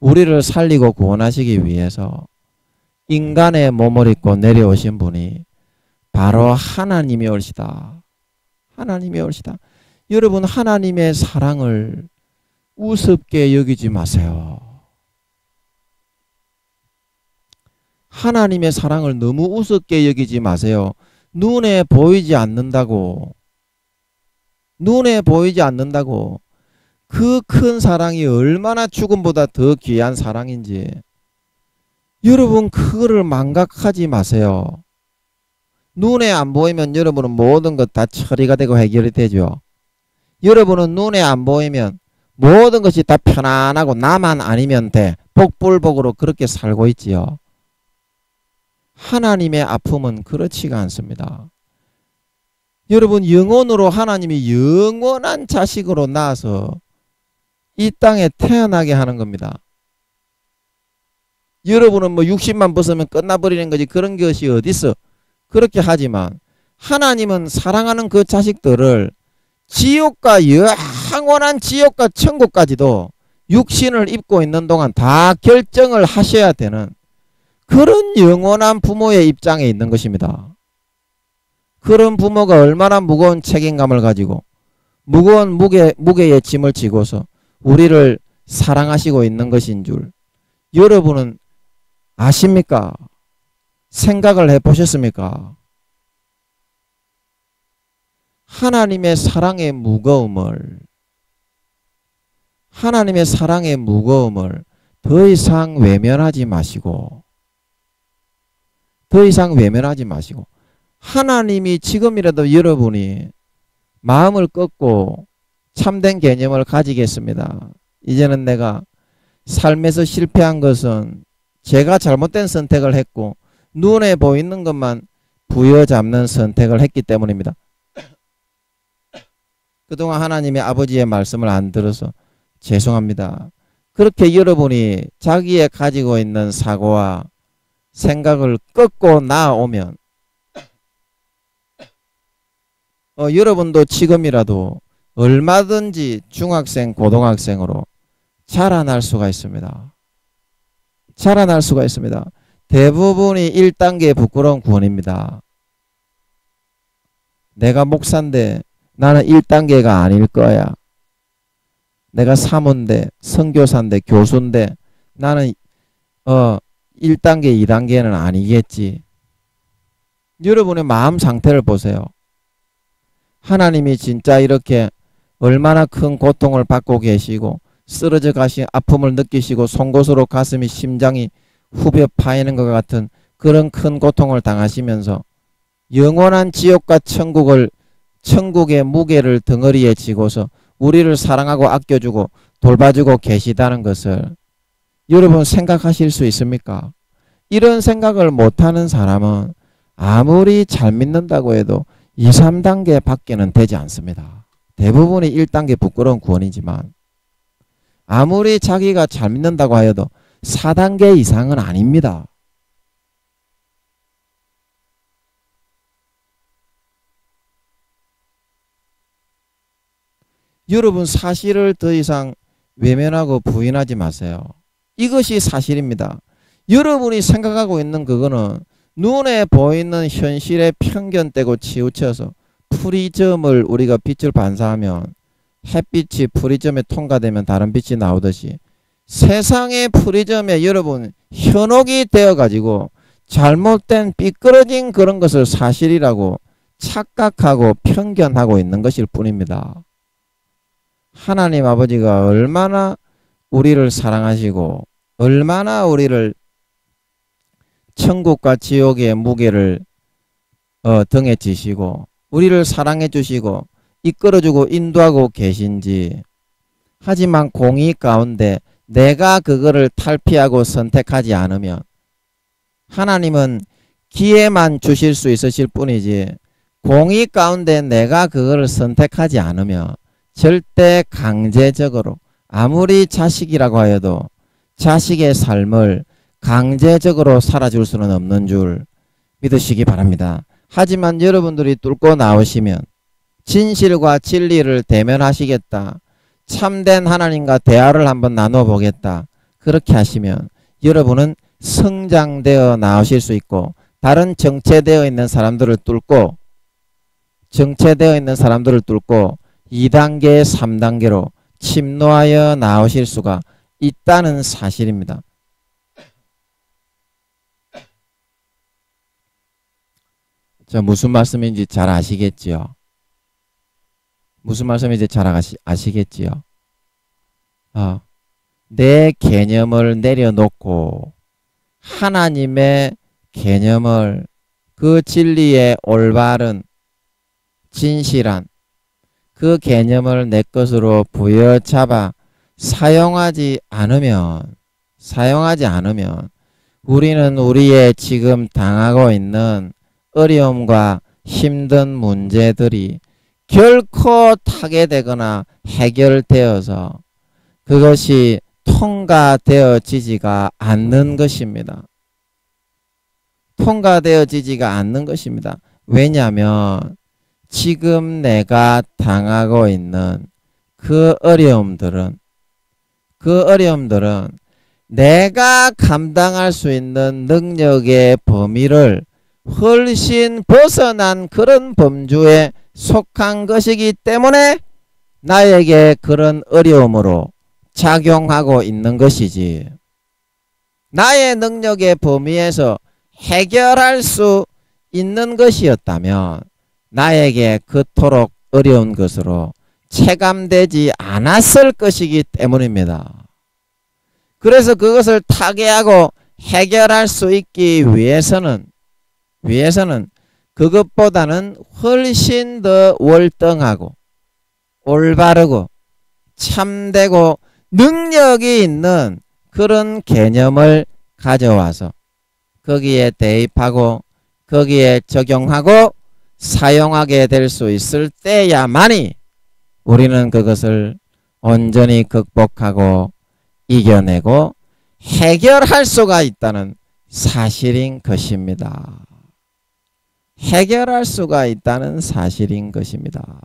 A: 우리를 살리고 구원하시기 위해서 인간의 몸을 입고 내려오신 분이 바로 하나님이 올시다. 하나님이 올시다. 여러분, 하나님의 사랑을 우습게 여기지 마세요. 하나님의 사랑을 너무 우습게 여기지 마세요. 눈에 보이지 않는다고. 눈에 보이지 않는다고. 그 큰 사랑이 얼마나 죽음보다 더 귀한 사랑인지 여러분 그거를 망각하지 마세요. 눈에 안 보이면 여러분은 모든 것 다 처리가 되고 해결이 되죠. 여러분은 눈에 안 보이면 모든 것이 다 편안하고 나만 아니면 돼. 복불복으로 그렇게 살고 있지요. 하나님의 아픔은 그렇지가 않습니다. 여러분 영혼으로 하나님이 영원한 자식으로 낳아서 이 땅에 태어나게 하는 겁니다. 여러분은 뭐 60만 벗으면 끝나버리는 거지 그런 것이 어딨어. 그렇게 하지만 하나님은 사랑하는 그 자식들을 지옥과 영원한 지옥과 천국까지도 육신을 입고 있는 동안 다 결정을 하셔야 되는 그런 영원한 부모의 입장에 있는 것입니다. 그런 부모가 얼마나 무거운 책임감을 가지고 무거운 무게의 짐을 지고서 우리를 사랑하시고 있는 것인 줄 여러분은 아십니까? 생각을 해보셨습니까? 하나님의 사랑의 무거움을 더 이상 외면하지 마시고 하나님이 지금이라도 여러분이 마음을 꺾고 참된 개념을 가지겠습니다. 이제는 내가 삶에서 실패한 것은 제가 잘못된 선택을 했고 눈에 보이는 것만 부여잡는 선택을 했기 때문입니다. 그동안 하나님의 아버지의 말씀을 안 들어서 죄송합니다. 그렇게 여러분이 자기의 가지고 있는 사고와 생각을 꺾고 나아오면 여러분도 지금이라도 얼마든지 중학생, 고등학생으로 자라날 수가 있습니다. 자라날 수가 있습니다. 대부분이 1단계 부끄러운 구원입니다. 내가 목사인데 나는 1단계가 아닐 거야. 내가 사모인데, 선교사인데, 교수인데 나는 1단계, 2단계는 아니겠지. 여러분의 마음 상태를 보세요. 하나님이 진짜 이렇게 얼마나 큰 고통을 받고 계시고 쓰러져 가신 아픔을 느끼시고 송곳으로 가슴이 심장이 후벼 파이는 것 같은 그런 큰 고통을 당하시면서 영원한 지옥과 천국의 무게를 덩어리에 지고서 우리를 사랑하고 아껴주고 돌봐주고 계시다는 것을 여러분 생각하실 수 있습니까? 이런 생각을 못하는 사람은 아무리 잘 믿는다고 해도 2, 3단계 밖에는 되지 않습니다. 대부분이 1단계 부끄러운 구원이지만 아무리 자기가 잘 믿는다고 하여도 4단계 이상은 아닙니다. 여러분 사실을 더 이상 외면하고 부인하지 마세요. 이것이 사실입니다. 여러분이 생각하고 있는 그거는 눈에 보이는 현실에 편견되고 치우쳐서 프리즘을 우리가 빛을 반사하면 햇빛이 프리즘에 통과되면 다른 빛이 나오듯이 세상의 프리즘에 여러분 현혹이 되어 가지고 잘못된 삐뚤어진 그런 것을 사실이라고 착각하고 편견하고 있는 것일 뿐입니다. 하나님 아버지가 얼마나 우리를 사랑하시고 얼마나 우리를 천국과 지옥의 무게를 등에 지시고 우리를 사랑해 주시고 이끌어주고 인도하고 계신지. 하지만 공의 가운데 내가 그거를 탈피하고 선택하지 않으면 하나님은 기회만 주실 수 있으실 뿐이지 공의 가운데 내가 그걸 선택하지 않으면 절대 강제적으로 아무리 자식이라고 하여도 자식의 삶을 강제적으로 살아줄 수는 없는 줄 믿으시기 바랍니다. 하지만 여러분들이 뚫고 나오시면 진실과 진리를 대면하시겠다. 참된 하나님과 대화를 한번 나눠보겠다. 그렇게 하시면 여러분은 성장되어 나오실 수 있고 다른 정체되어 있는 사람들을 뚫고 2단계, 3단계로 침노하여 나오실 수가 있다는 사실입니다. 자, 무슨 말씀인지 잘 아시겠지요? 무슨 말씀인지 잘 아시겠지요? 내 개념을 내려놓고 하나님의 개념을 그 진리의 올바른 진실한 그 개념을 내 것으로 부여잡아 사용하지 않으면 우리는 우리의 지금 당하고 있는 어려움과 힘든 문제들이 결코 타개되거나 해결되어서 그것이 통과되어지지가 않는 것입니다. 통과되어지지가 않는 것입니다. 왜냐하면 지금 내가 당하고 있는 그 어려움들은 내가 감당할 수 있는 능력의 범위를 훨씬 벗어난 그런 범주에 속한 것이기 때문에 나에게 그런 어려움으로 작용하고 있는 것이지, 나의 능력의 범위에서 해결할 수 있는 것이었다면 나에게 그토록 어려운 것으로 체감되지 않았을 것이기 때문입니다. 그래서 그것을 타개하고 해결할 수 있기 위해서는 그것보다는 훨씬 더 월등하고 올바르고 참되고 능력이 있는 그런 개념을 가져와서 거기에 대입하고 거기에 적용하고 사용하게 될 수 있을 때야만이 우리는 그것을 온전히 극복하고 이겨내고 해결할 수가 있다는 사실인 것입니다. 해결할 수가 있다는 사실인 것입니다.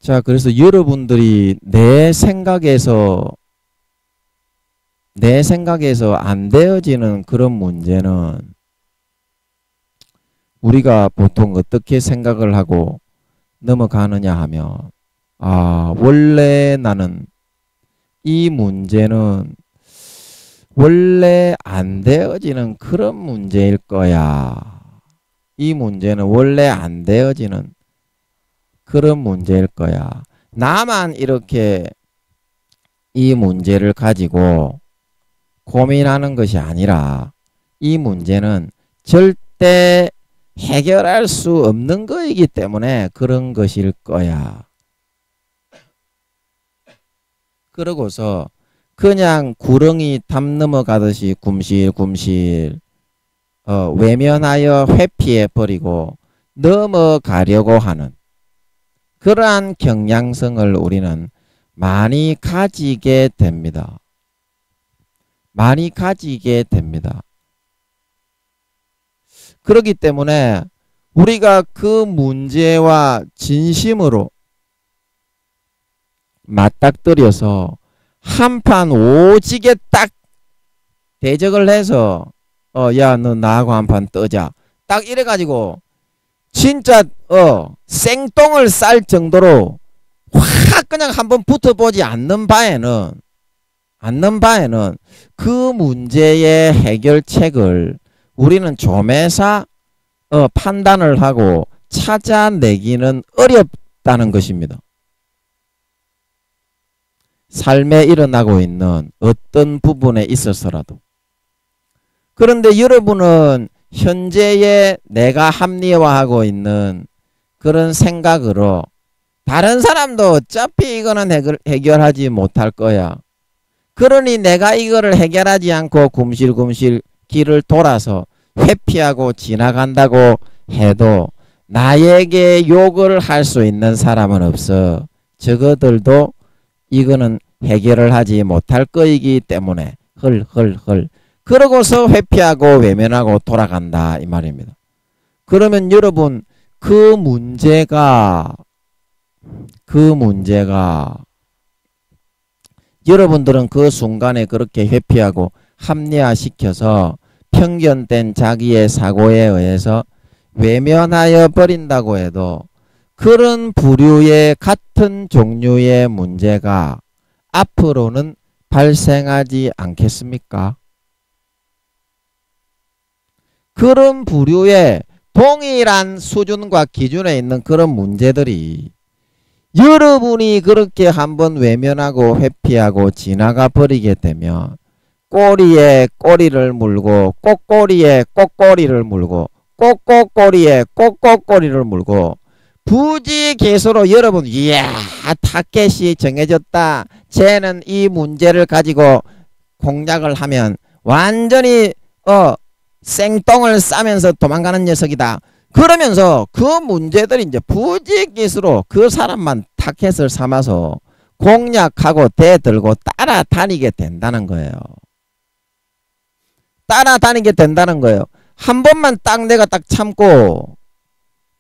A: 자, 그래서 여러분들이 내 생각에서 안 되어지는 그런 문제는 우리가 보통 어떻게 생각을 하고 넘어가느냐 하면, 원래 나는 이 문제는 원래 안 되어지는 그런 문제일 거야. 이 문제는 원래 안 되어지는 그런 문제일 거야. 나만 이렇게 이 문제를 가지고 고민하는 것이 아니라 이 문제는 절대 해결할 수 없는 거이기 때문에 그런 것일 거야. 그러고서 그냥 구렁이 담 넘어가듯이 굼실굼실 외면하여 회피해 버리고 넘어가려고 하는 그러한 경향성을 우리는 많이 가지게 됩니다. 많이 가지게 됩니다. 그렇기 때문에 우리가 그 문제와 진심으로 맞닥뜨려서 한판 오지게 딱 대적을 해서 야, 너 나하고 한판 뜨자. 딱 이래가지고 진짜 생똥을 쌀 정도로 확 그냥 한번 붙어보지 않는 바에는 그 문제의 해결책을 우리는 조매사 판단을 하고 찾아내기는 어렵다는 것입니다. 삶에 일어나고 있는 어떤 부분에 있어서라도. 그런데 여러분은 현재의 내가 합리화하고 있는 그런 생각으로 다른 사람도 어차피 이거는 해결하지 못할 거야. 그러니 내가 이거를 해결하지 않고 굼실굼실 길을 돌아서 회피하고 지나간다고 해도 나에게 욕을 할 수 있는 사람은 없어. 적어들도 이거는 해결을 하지 못할 거이기 때문에 헐 그러고서 회피하고 외면하고 돌아간다 이 말입니다. 그러면 여러분 그 문제가 여러분들은 그 순간에 그렇게 회피하고 합리화시켜서 편견된 자기의 사고에 의해서 외면하여 버린다고 해도 그런 부류의 같은 종류의 문제가 앞으로는 발생하지 않겠습니까? 그런 부류의 동일한 수준과 기준에 있는 그런 문제들이 여러분이 그렇게 한번 외면하고 회피하고 지나가 버리게 되면 꼬리에 꼬리를 물고 꼬꼬리에 꼬꼬리를 물고 꼬꼬꼬리에 꼬꼬꼬리를 물고 부지기수로 여러분 이야 타켓이 정해졌다. 쟤는 이 문제를 가지고 공략을 하면 완전히 생똥을 싸면서 도망가는 녀석이다. 그러면서 그 문제들이 이제 부지기수로 그 사람만 타켓을 삼아서 공략하고 대들고 따라다니게 된다는 거예요. 따라다니게 된다는 거예요. 한 번만 딱 내가 딱 참고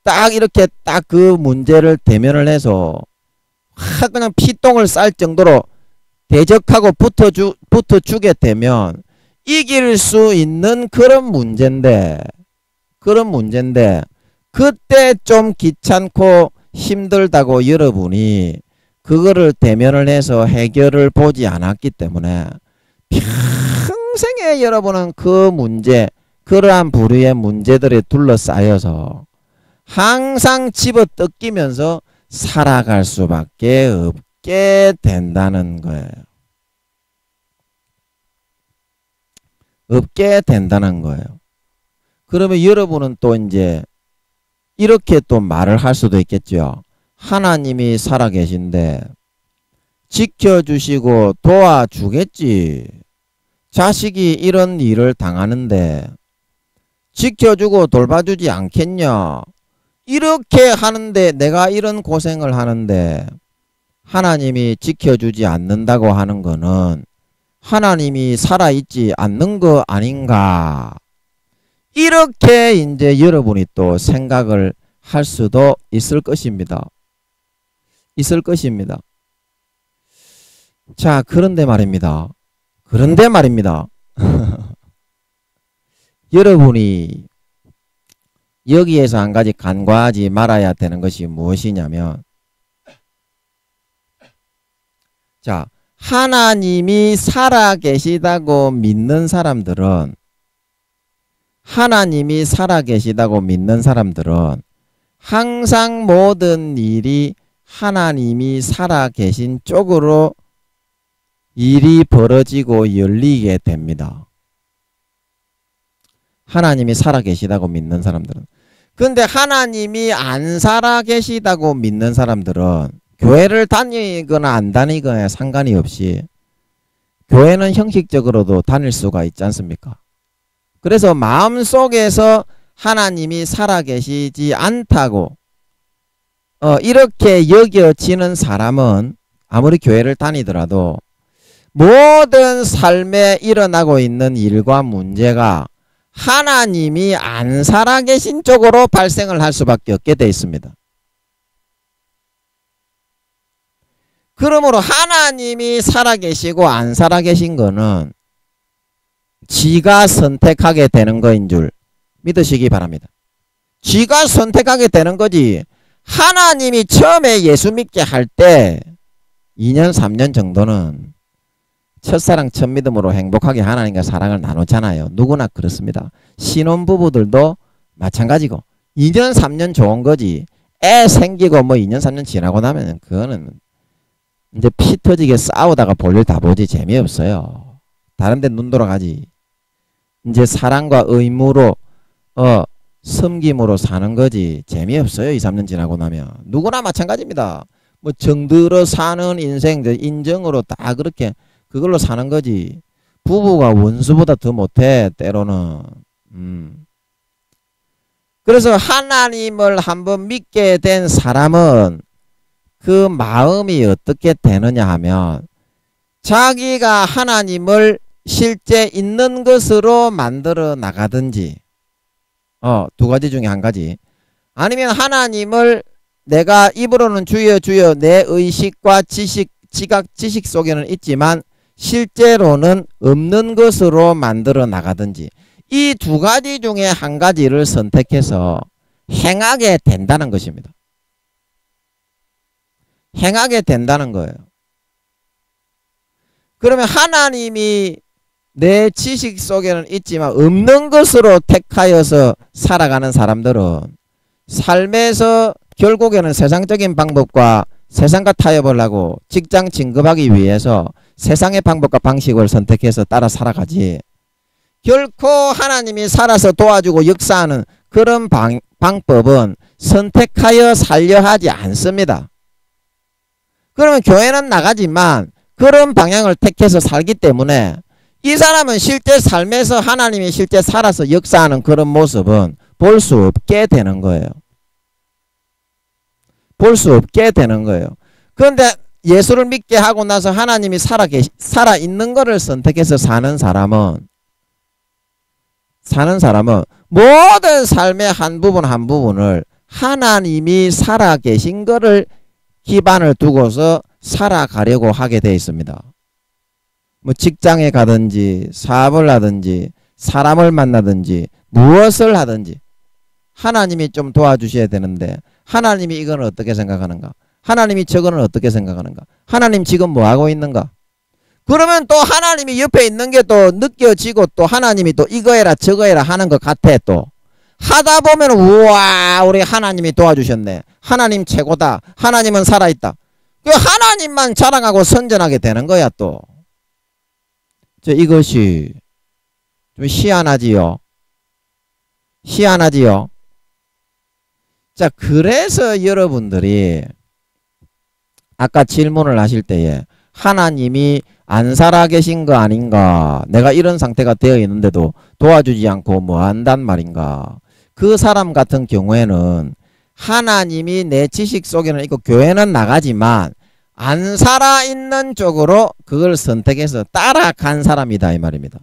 A: 딱 이렇게 딱 그 문제를 대면을 해서 그냥 피똥을 쌀 정도로 대적하고 붙어주게 되면 이길 수 있는 그런 문제인데 그때 좀 귀찮고 힘들다고 여러분이 그거를 대면을 해서 해결을 보지 않았기 때문에 평생에 여러분은 그 문제 그러한 부류의 문제들이 둘러싸여서 항상 집어뜯기면서 살아갈 수밖에 없게 된다는 거예요. 없게 된다는 거예요. 그러면 여러분은 또 이제 이렇게 또 말을 할 수도 있겠죠. 하나님이 살아계신데 지켜주시고 도와주겠지. 자식이 이런 일을 당하는데 지켜주고 돌봐주지 않겠냐. 이렇게 하는데 내가 이런 고생을 하는데 하나님이 지켜주지 않는다고 하는 거는 하나님이 살아있지 않는 거 아닌가. 이렇게 이제 여러분이 또 생각을 할 수도 있을 것입니다. 자, 그런데 말입니다. 여러분이 여기에서 한 가지 간과하지 말아야 되는 것이 무엇이냐면, 자, 하나님이 살아계시다고 믿는 사람들은 항상 모든 일이 하나님이 살아계신 쪽으로 일이 벌어지고 열리게 됩니다. 하나님이 살아계시다고 믿는 사람들은. 근데 하나님이 안 살아계시다고 믿는 사람들은 교회를 다니거나 안 다니거나 상관이 없이 교회는 형식적으로도 다닐 수가 있지 않습니까? 그래서 마음속에서 하나님이 살아계시지 않다고 이렇게 여겨지는 사람은 아무리 교회를 다니더라도 모든 삶에 일어나고 있는 일과 문제가 하나님이 안 살아계신 쪽으로 발생을 할 수밖에 없게 되어 있습니다. 그러므로 하나님이 살아계시고 안 살아계신 거는 지가 선택하게 되는 거인 줄 믿으시기 바랍니다. 지가 선택하게 되는 거지. 하나님이 처음에 예수 믿게 할 때 2년 3년 정도는 첫사랑 첫 믿음으로 행복하게 하나님과 사랑을 나누잖아요. 누구나 그렇습니다. 신혼부부들도 마찬가지고 2년 3년 좋은 거지. 애 생기고 뭐 2년 3년 지나고 나면 그거는 이제 피 터지게 싸우다가 볼일 다 보지 재미없어요. 다른 데 눈 돌아가지. 이제 사랑과 의무로 섬김으로 사는 거지 재미없어요. 2, 3년 지나고 나면. 누구나 마찬가지입니다. 뭐 정들어 사는 인생 인정으로 다 그렇게 그걸로 사는 거지. 부부가 원수보다 더 못해 때로는. 그래서 하나님을 한번 믿게 된 사람은 그 마음이 어떻게 되느냐 하면 자기가 하나님을 실제 있는 것으로 만들어 나가든지 두 가지 중에 한 가지, 아니면 하나님을 내가 입으로는 주여 주여 내 의식과 지식 속에는 있지만 실제로는 없는 것으로 만들어 나가든지, 이 두 가지 중에 한 가지를 선택해서 행하게 된다는 것입니다. 행하게 된다는 거예요. 그러면 하나님이 내 지식 속에는 있지만 없는 것으로 택하여서 살아가는 사람들은 삶에서 결국에는 세상적인 방법과 세상과 타협을 하고 직장 진급하기 위해서 세상의 방법과 방식을 선택해서 따라 살아가지, 결코 하나님이 살아서 도와주고 역사하는 그런 방법은 선택하여 살려 하지 않습니다. 그러면 교회는 나가지만 그런 방향을 택해서 살기 때문에 이 사람은 실제 삶에서 하나님이 실제 살아서 역사하는 그런 모습은 볼 수 없게 되는 거예요. 볼 수 없게 되는 거예요. 그런데 예수를 믿게 하고 나서 하나님이 살아있는 것을 선택해서 사는 사람은 모든 삶의 한 부분 한 부분을 하나님이 살아계신 것을 기반을 두고서 살아가려고 하게 되어 있습니다. 뭐 직장에 가든지 사업을 하든지 사람을 만나든지 무엇을 하든지 하나님이 좀 도와주셔야 되는데 하나님이 이건 어떻게 생각하는가? 하나님이 저거는 어떻게 생각하는가? 하나님 지금 뭐 하고 있는가? 그러면 또 하나님이 옆에 있는 게 또 느껴지고 또 하나님이 또 이거 해라 저거 해라 하는 것 같아. 또 하다 보면 우와 우리 하나님이 도와주셨네. 하나님 최고다. 하나님은 살아있다. 그 하나님만 자랑하고 선전하게 되는 거야 또. 이것이 좀 희한하지요. 희한하지요. 자, 그래서 여러분들이 아까 질문을 하실 때에 하나님이 안 살아계신 거 아닌가, 내가 이런 상태가 되어 있는데도 도와주지 않고 뭐 한단 말인가. 그 사람 같은 경우에는 하나님이 내 지식 속에는 있고 교회는 나가지만 안 살아있는 쪽으로 그걸 선택해서 따라간 사람이다 이 말입니다.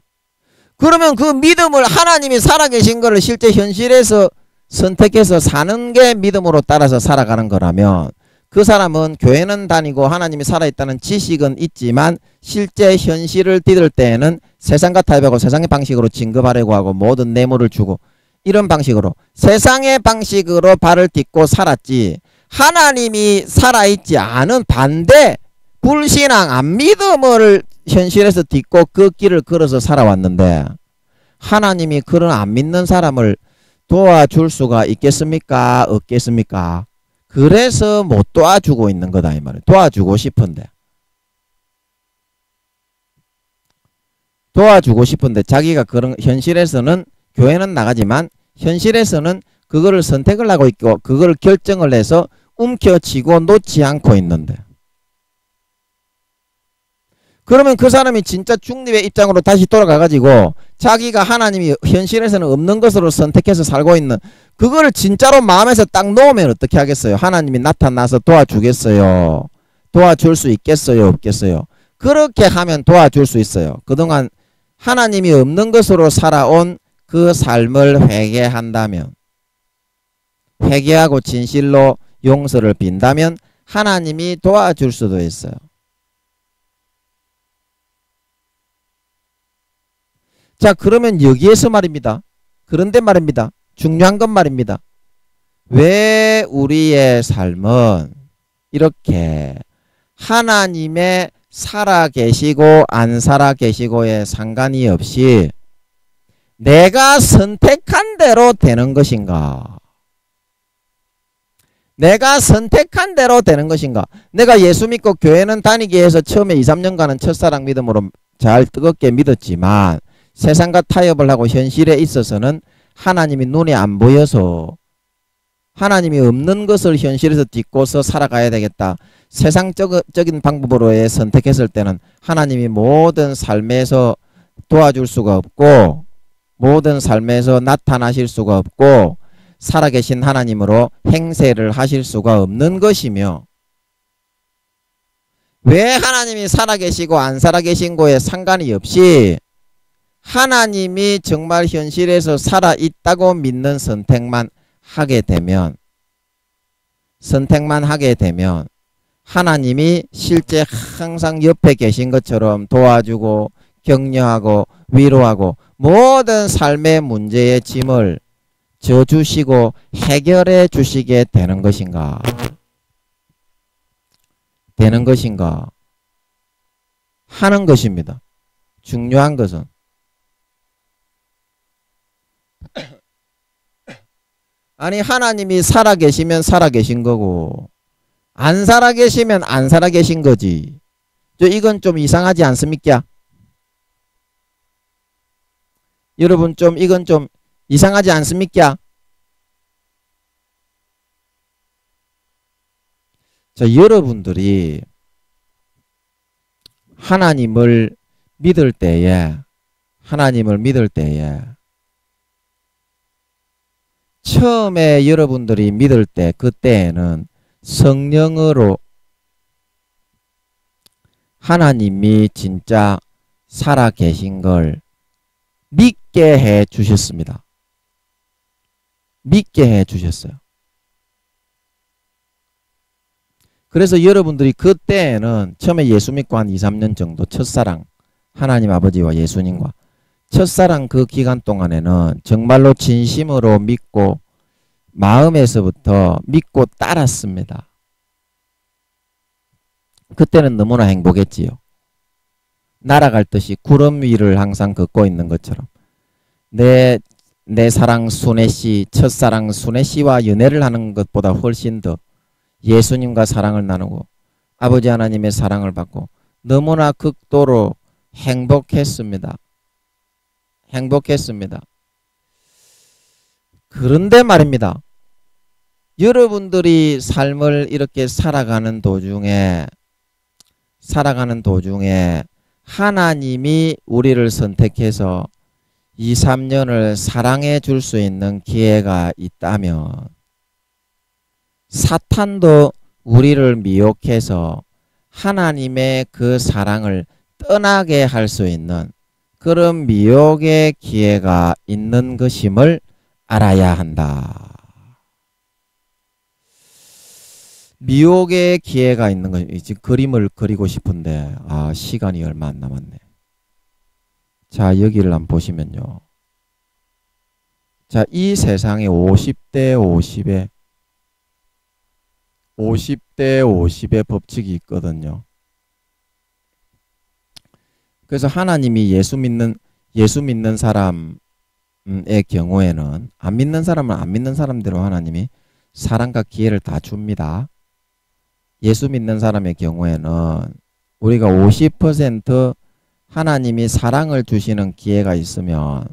A: 그러면 그 믿음을 하나님이 살아계신 거를 실제 현실에서 선택해서 사는 게 믿음으로 따라서 살아가는 거라면 그 사람은 교회는 다니고 하나님이 살아있다는 지식은 있지만 실제 현실을 디딜 때에는 세상과 타협하고 세상의 방식으로 진급하려고 하고 모든 뇌물을 주고 이런 방식으로 세상의 방식으로 발을 딛고 살았지, 하나님이 살아있지 않은 반대 불신앙 안믿음을 현실에서 딛고 그 길을 걸어서 살아왔는데 하나님이 그런 안 믿는 사람을 도와줄 수가 있겠습니까? 없겠습니까? 그래서 못 도와주고 있는 거다 이 말이에요. 도와주고 싶은데 자기가 그런 현실에서는 교회는 나가지만 현실에서는 그거를 선택을 하고 있고 그걸 결정을 해서 움켜쥐고 놓지 않고 있는데, 그러면 그 사람이 진짜 중립의 입장으로 다시 돌아가가지고 자기가 하나님이 현실에서는 없는 것으로 선택해서 살고 있는 그거를 진짜로 마음에서 딱 놓으면 어떻게 하겠어요? 하나님이 나타나서 도와주겠어요? 도와줄 수 있겠어요? 없겠어요? 그렇게 하면 도와줄 수 있어요. 그동안 하나님이 없는 것으로 살아온 그 삶을 회개한다면, 회개하고 진실로 용서를 빈다면 하나님이 도와줄 수도 있어요. 자, 그러면 여기에서 말입니다. 그런데 말입니다. 중요한 건 말입니다. 왜 우리의 삶은 이렇게 하나님의 살아계시고 안 살아계시고에 상관이 없이 내가 선택한 대로 되는 것인가? 내가 선택한 대로 되는 것인가? 내가 예수 믿고 교회는 다니기 위해서 처음에 2, 3년간은 첫사랑 믿음으로 잘 뜨겁게 믿었지만 세상과 타협을 하고 현실에 있어서는 하나님이 눈에 안 보여서 하나님이 없는 것을 현실에서 딛고서 살아가야 되겠다. 세상적인 방법으로의 선택했을 때는 하나님이 모든 삶에서 도와줄 수가 없고 모든 삶에서 나타나실 수가 없고 살아계신 하나님으로 행세를 하실 수가 없는 것이며, 왜 하나님이 살아계시고 안 살아계신 거에 상관이 없이 하나님이 정말 현실에서 살아있다고 믿는 선택만 하게 되면 하나님이 실제 항상 옆에 계신 것처럼 도와주고 격려하고 위로하고 모든 삶의 문제의 짐을 져주시고 해결해 주시게 되는 것인가? 하는 것입니다. 중요한 것은. 아니, 하나님이 살아계시면 살아계신 거고 안 살아계시면 안 살아계신 거지. 이건 좀 이상하지 않습니까? 여러분, 이건 좀 이상하지 않습니까? 자, 여러분들이 하나님을 믿을 때에 처음에 여러분들이 믿을 때 그때에는 성령으로 하나님이 진짜 살아계신 걸 믿게 해 주셨습니다. 믿게 해 주셨어요. 그래서 여러분들이 그때에는 처음에 예수 믿고 한 2, 3년 정도 첫사랑, 하나님 아버지와 예수님과 첫사랑 그 기간 동안에는 정말로 진심으로 믿고 마음에서부터 믿고 따랐습니다. 그때는 너무나 행복했지요. 날아갈 듯이 구름 위를 항상 걷고 있는 것처럼 내 사랑 순애씨, 첫사랑 순애씨와 연애를 하는 것보다 훨씬 더 예수님과 사랑을 나누고 아버지 하나님의 사랑을 받고 너무나 극도로 행복했습니다. 그런데 말입니다. 여러분들이 삶을 이렇게 살아가는 도중에 하나님이 우리를 선택해서 2, 3년을 사랑해 줄 수 있는 기회가 있다면 사탄도 우리를 미혹해서 하나님의 그 사랑을 떠나게 할 수 있는 그런 미혹의 기회가 있는 것임을 알아야 한다. 미혹의 기회가 있는 거. 지금 그림을 그리고 싶은데 시간이 얼마 안 남았네. 자, 여기를 한번 보시면요. 자, 이 세상에 50대 50의 법칙이 있거든요. 그래서 하나님이 예수 믿는 사람의 경우에는 안 믿는 사람은 안 믿는 사람대로 하나님이 사랑과 기회를 다 줍니다. 예수 믿는 사람의 경우에는 우리가 50% 하나님이 사랑을 주시는 기회가 있으면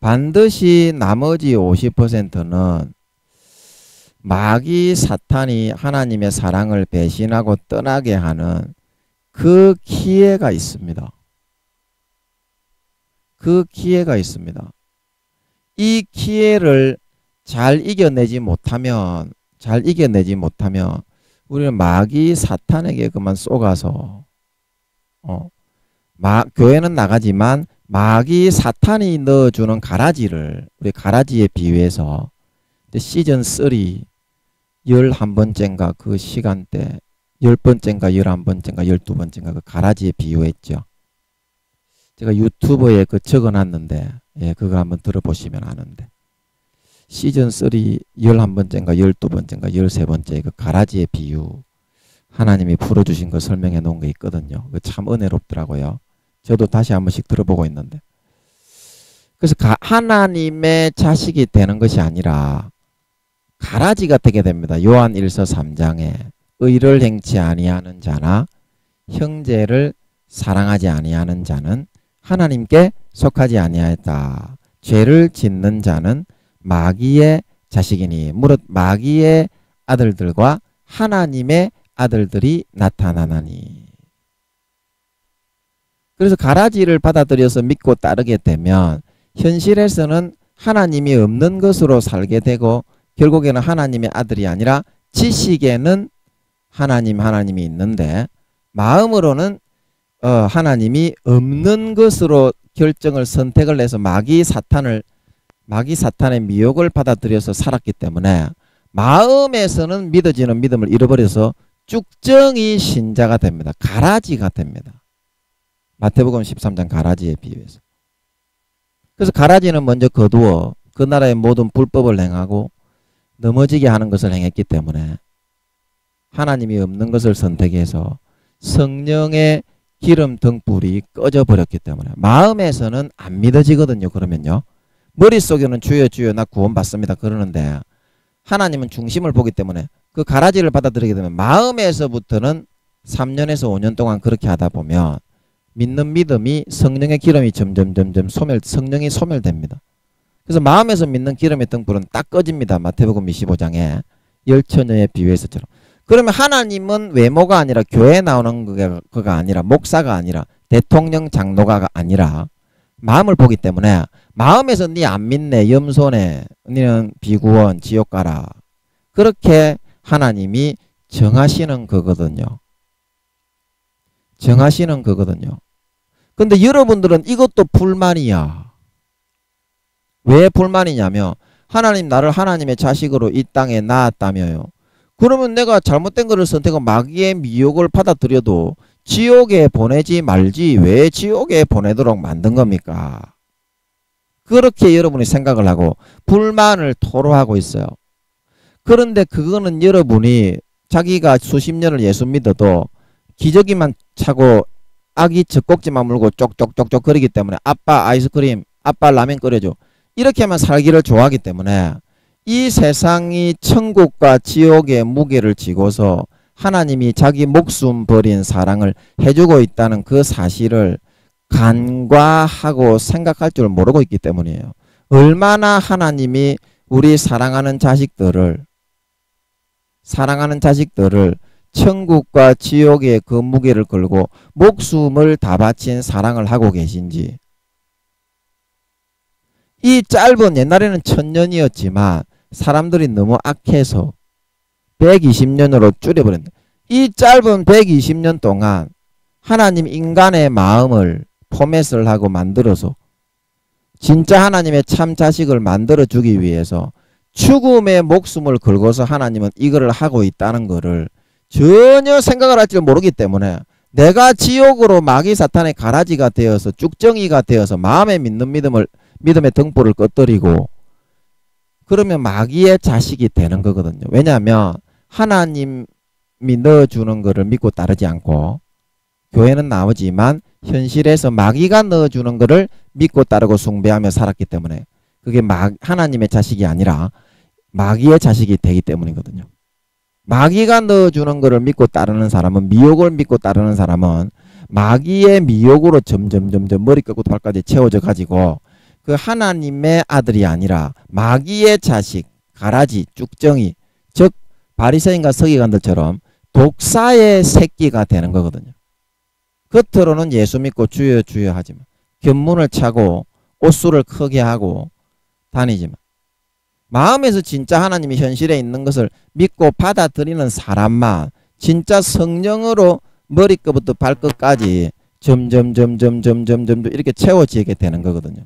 A: 반드시 나머지 50%는 마귀 사탄이 하나님의 사랑을 배신하고 떠나게 하는 그 기회가 있습니다. 이 기회를 잘 이겨내지 못하면 우리는 마귀 사탄에게 그만 쏘가서 교회는 나가지만 마귀 사탄이 넣어주는 가라지를 우리 가라지에 비유해서 시즌 3 11번째인가 그 시간대 10번째인가 11번째인가 12번째인가 그 가라지에 비유했죠. 제가 유튜브에 그 적어놨는데 그걸 한번 들어보시면 아는데 시즌 3 11번째인가 12번째인가 13번째 그 가라지의 비유 하나님이 풀어주신 거 설명해 놓은 게 있거든요. 참 은혜롭더라고요. 저도 다시 한 번씩 들어보고 있는데 그래서 하나님의 자식이 되는 것이 아니라 가라지가 되게 됩니다. 요한 1서 3장에 의를 행치 아니하는 자나 형제를 사랑하지 아니하는 자는 하나님께 속하지 아니하였다. 죄를 짓는 자는 마귀의 자식이니 무릇 마귀의 아들들과 하나님의 아들들이 나타나나니. 그래서 가라지를 받아들여서 믿고 따르게 되면 현실에서는 하나님이 없는 것으로 살게 되고 결국에는 하나님의 아들이 아니라 지식에는 하나님이 있는데 마음으로는 하나님이 없는 것으로 결정을 선택을 해서 마귀 사탄의 미혹을 받아들여서 살았기 때문에 마음에서는 믿어지는 믿음을 잃어버려서 쭉정이 신자가 됩니다. 가라지가 됩니다. 마태복음 13장 가라지에 비유해서. 그래서 가라지는 먼저 거두어 그 나라의 모든 불법을 행하고 넘어지게 하는 것을 행했기 때문에 하나님이 없는 것을 선택해서 성령의 기름 등불이 꺼져 버렸기 때문에 마음에서는 안 믿어지거든요. 그러면요. 머릿속에는 주여 주여 나 구원받습니다 그러는데 하나님은 중심을 보기 때문에 그 가라지를 받아들이게 되면 마음에서부터는 3년에서 5년 동안 그렇게 하다 보면 믿는 믿음이 성령의 기름이 점점 성령이 소멸됩니다. 그래서 마음에서 믿는 기름의 등불은 딱 꺼집니다. 마태복음 25장에 열처녀의 비유에서처럼. 그러면 하나님은 외모가 아니라 교회에 나오는 그가 아니라 목사가 아니라 대통령 장로가 아니라 마음을 보기 때문에 마음에서 니 안 믿네 염소네 니는 비구원 지옥 가라 그렇게 하나님이 정하시는 거거든요. 정하시는 거거든요. 근데 여러분들은 이것도 불만이야. 왜 불만이냐면 하나님 나를 하나님의 자식으로 이 땅에 낳았다며요. 그러면 내가 잘못된 것을 선택하고 마귀의 미혹을 받아들여도 지옥에 보내지 말지 왜 지옥에 보내도록 만든 겁니까? 그렇게 여러분이 생각을 하고 불만을 토로하고 있어요. 그런데 그거는 여러분이 자기가 수십 년을 예수 믿어도 기저귀만 차고 아기 젖꼭지만 물고 쪽쪽쪽쪽 거리기 때문에 아빠 아이스크림, 아빠 라면 끓여줘. 이렇게 하면 살기를 좋아하기 때문에 이 세상이 천국과 지옥의 무게를 지고서 하나님이 자기 목숨 버린 사랑을 해주고 있다는 그 사실을 간과하고 생각할 줄 모르고 있기 때문이에요. 얼마나 하나님이 우리 사랑하는 자식들을 천국과 지옥의 그 무게를 걸고 목숨을 다 바친 사랑을 하고 계신지. 이 짧은 옛날에는 1000년이었지만 사람들이 너무 악해서 120년으로 줄여버렸다. 이 짧은 120년 동안 하나님 인간의 마음을 포맷을 하고 만들어서 진짜 하나님의 참 자식을 만들어주기 위해서 죽음의 목숨을 걸고서 하나님은 이거를 하고 있다는 거를 전혀 생각을 할 줄 모르기 때문에 내가 지옥으로 마귀 사탄의 가라지가 되어서 쭉정이가 되어서 마음에 믿는 믿음의 등불을 꺼뜨리고 그러면 마귀의 자식이 되는 거거든요. 왜냐하면 하나님이 넣어주는 거를 믿고 따르지 않고 교회는 나오지만 현실에서 마귀가 넣어주는 거를 믿고 따르고 숭배하며 살았기 때문에 그게 하나님의 자식이 아니라 마귀의 자식이 되기 때문이거든요. 마귀가 넣어주는 거를 믿고 따르는 사람은 미혹을 믿고 따르는 사람은 마귀의 미혹으로 점점 머리끝부터 발까지 채워져 가지고 그 하나님의 아들이 아니라 마귀의 자식, 가라지, 쭉정이 즉 바리새인과 서기관들처럼 독사의 새끼가 되는 거거든요. 겉으로는 예수 믿고 주여 주여 하지만 견문을 차고 옷수를 크게 하고 다니지만 마음에서 진짜 하나님이 현실에 있는 것을 믿고 받아들이는 사람만 진짜 성령으로 머리끝부터 발끝까지 점점 이렇게 채워지게 되는 거거든요.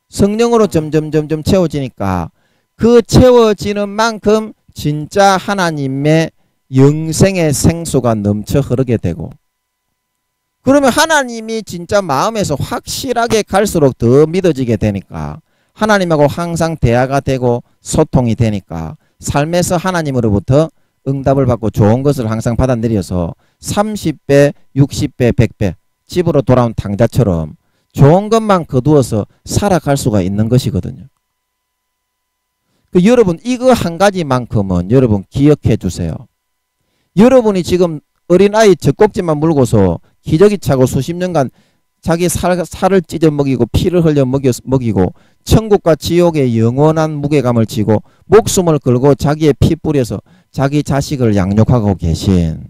A: 성령으로 점점 채워지니까 그 채워지는 만큼 진짜 하나님의 영생의 생수가 넘쳐 흐르게 되고 그러면 하나님이 진짜 마음에서 확실하게 갈수록 더 믿어지게 되니까 하나님하고 항상 대화가 되고 소통이 되니까 삶에서 하나님으로부터 응답을 받고 좋은 것을 항상 받아들여서 30배, 60배, 100배 집으로 돌아온 당자처럼 좋은 것만 거두어서 살아갈 수가 있는 것이거든요. 여러분 이거 한 가지만큼은 여러분 기억해 주세요. 여러분이 지금 어린아이 젖꼭지만 물고서 기저귀 차고 수십 년간 자기 살을 찢어 먹이고 피를 흘려 먹이고 천국과 지옥의 영원한 무게감을 지고 목숨을 걸고 자기의 피 뿌려서 자기 자식을 양육하고 계신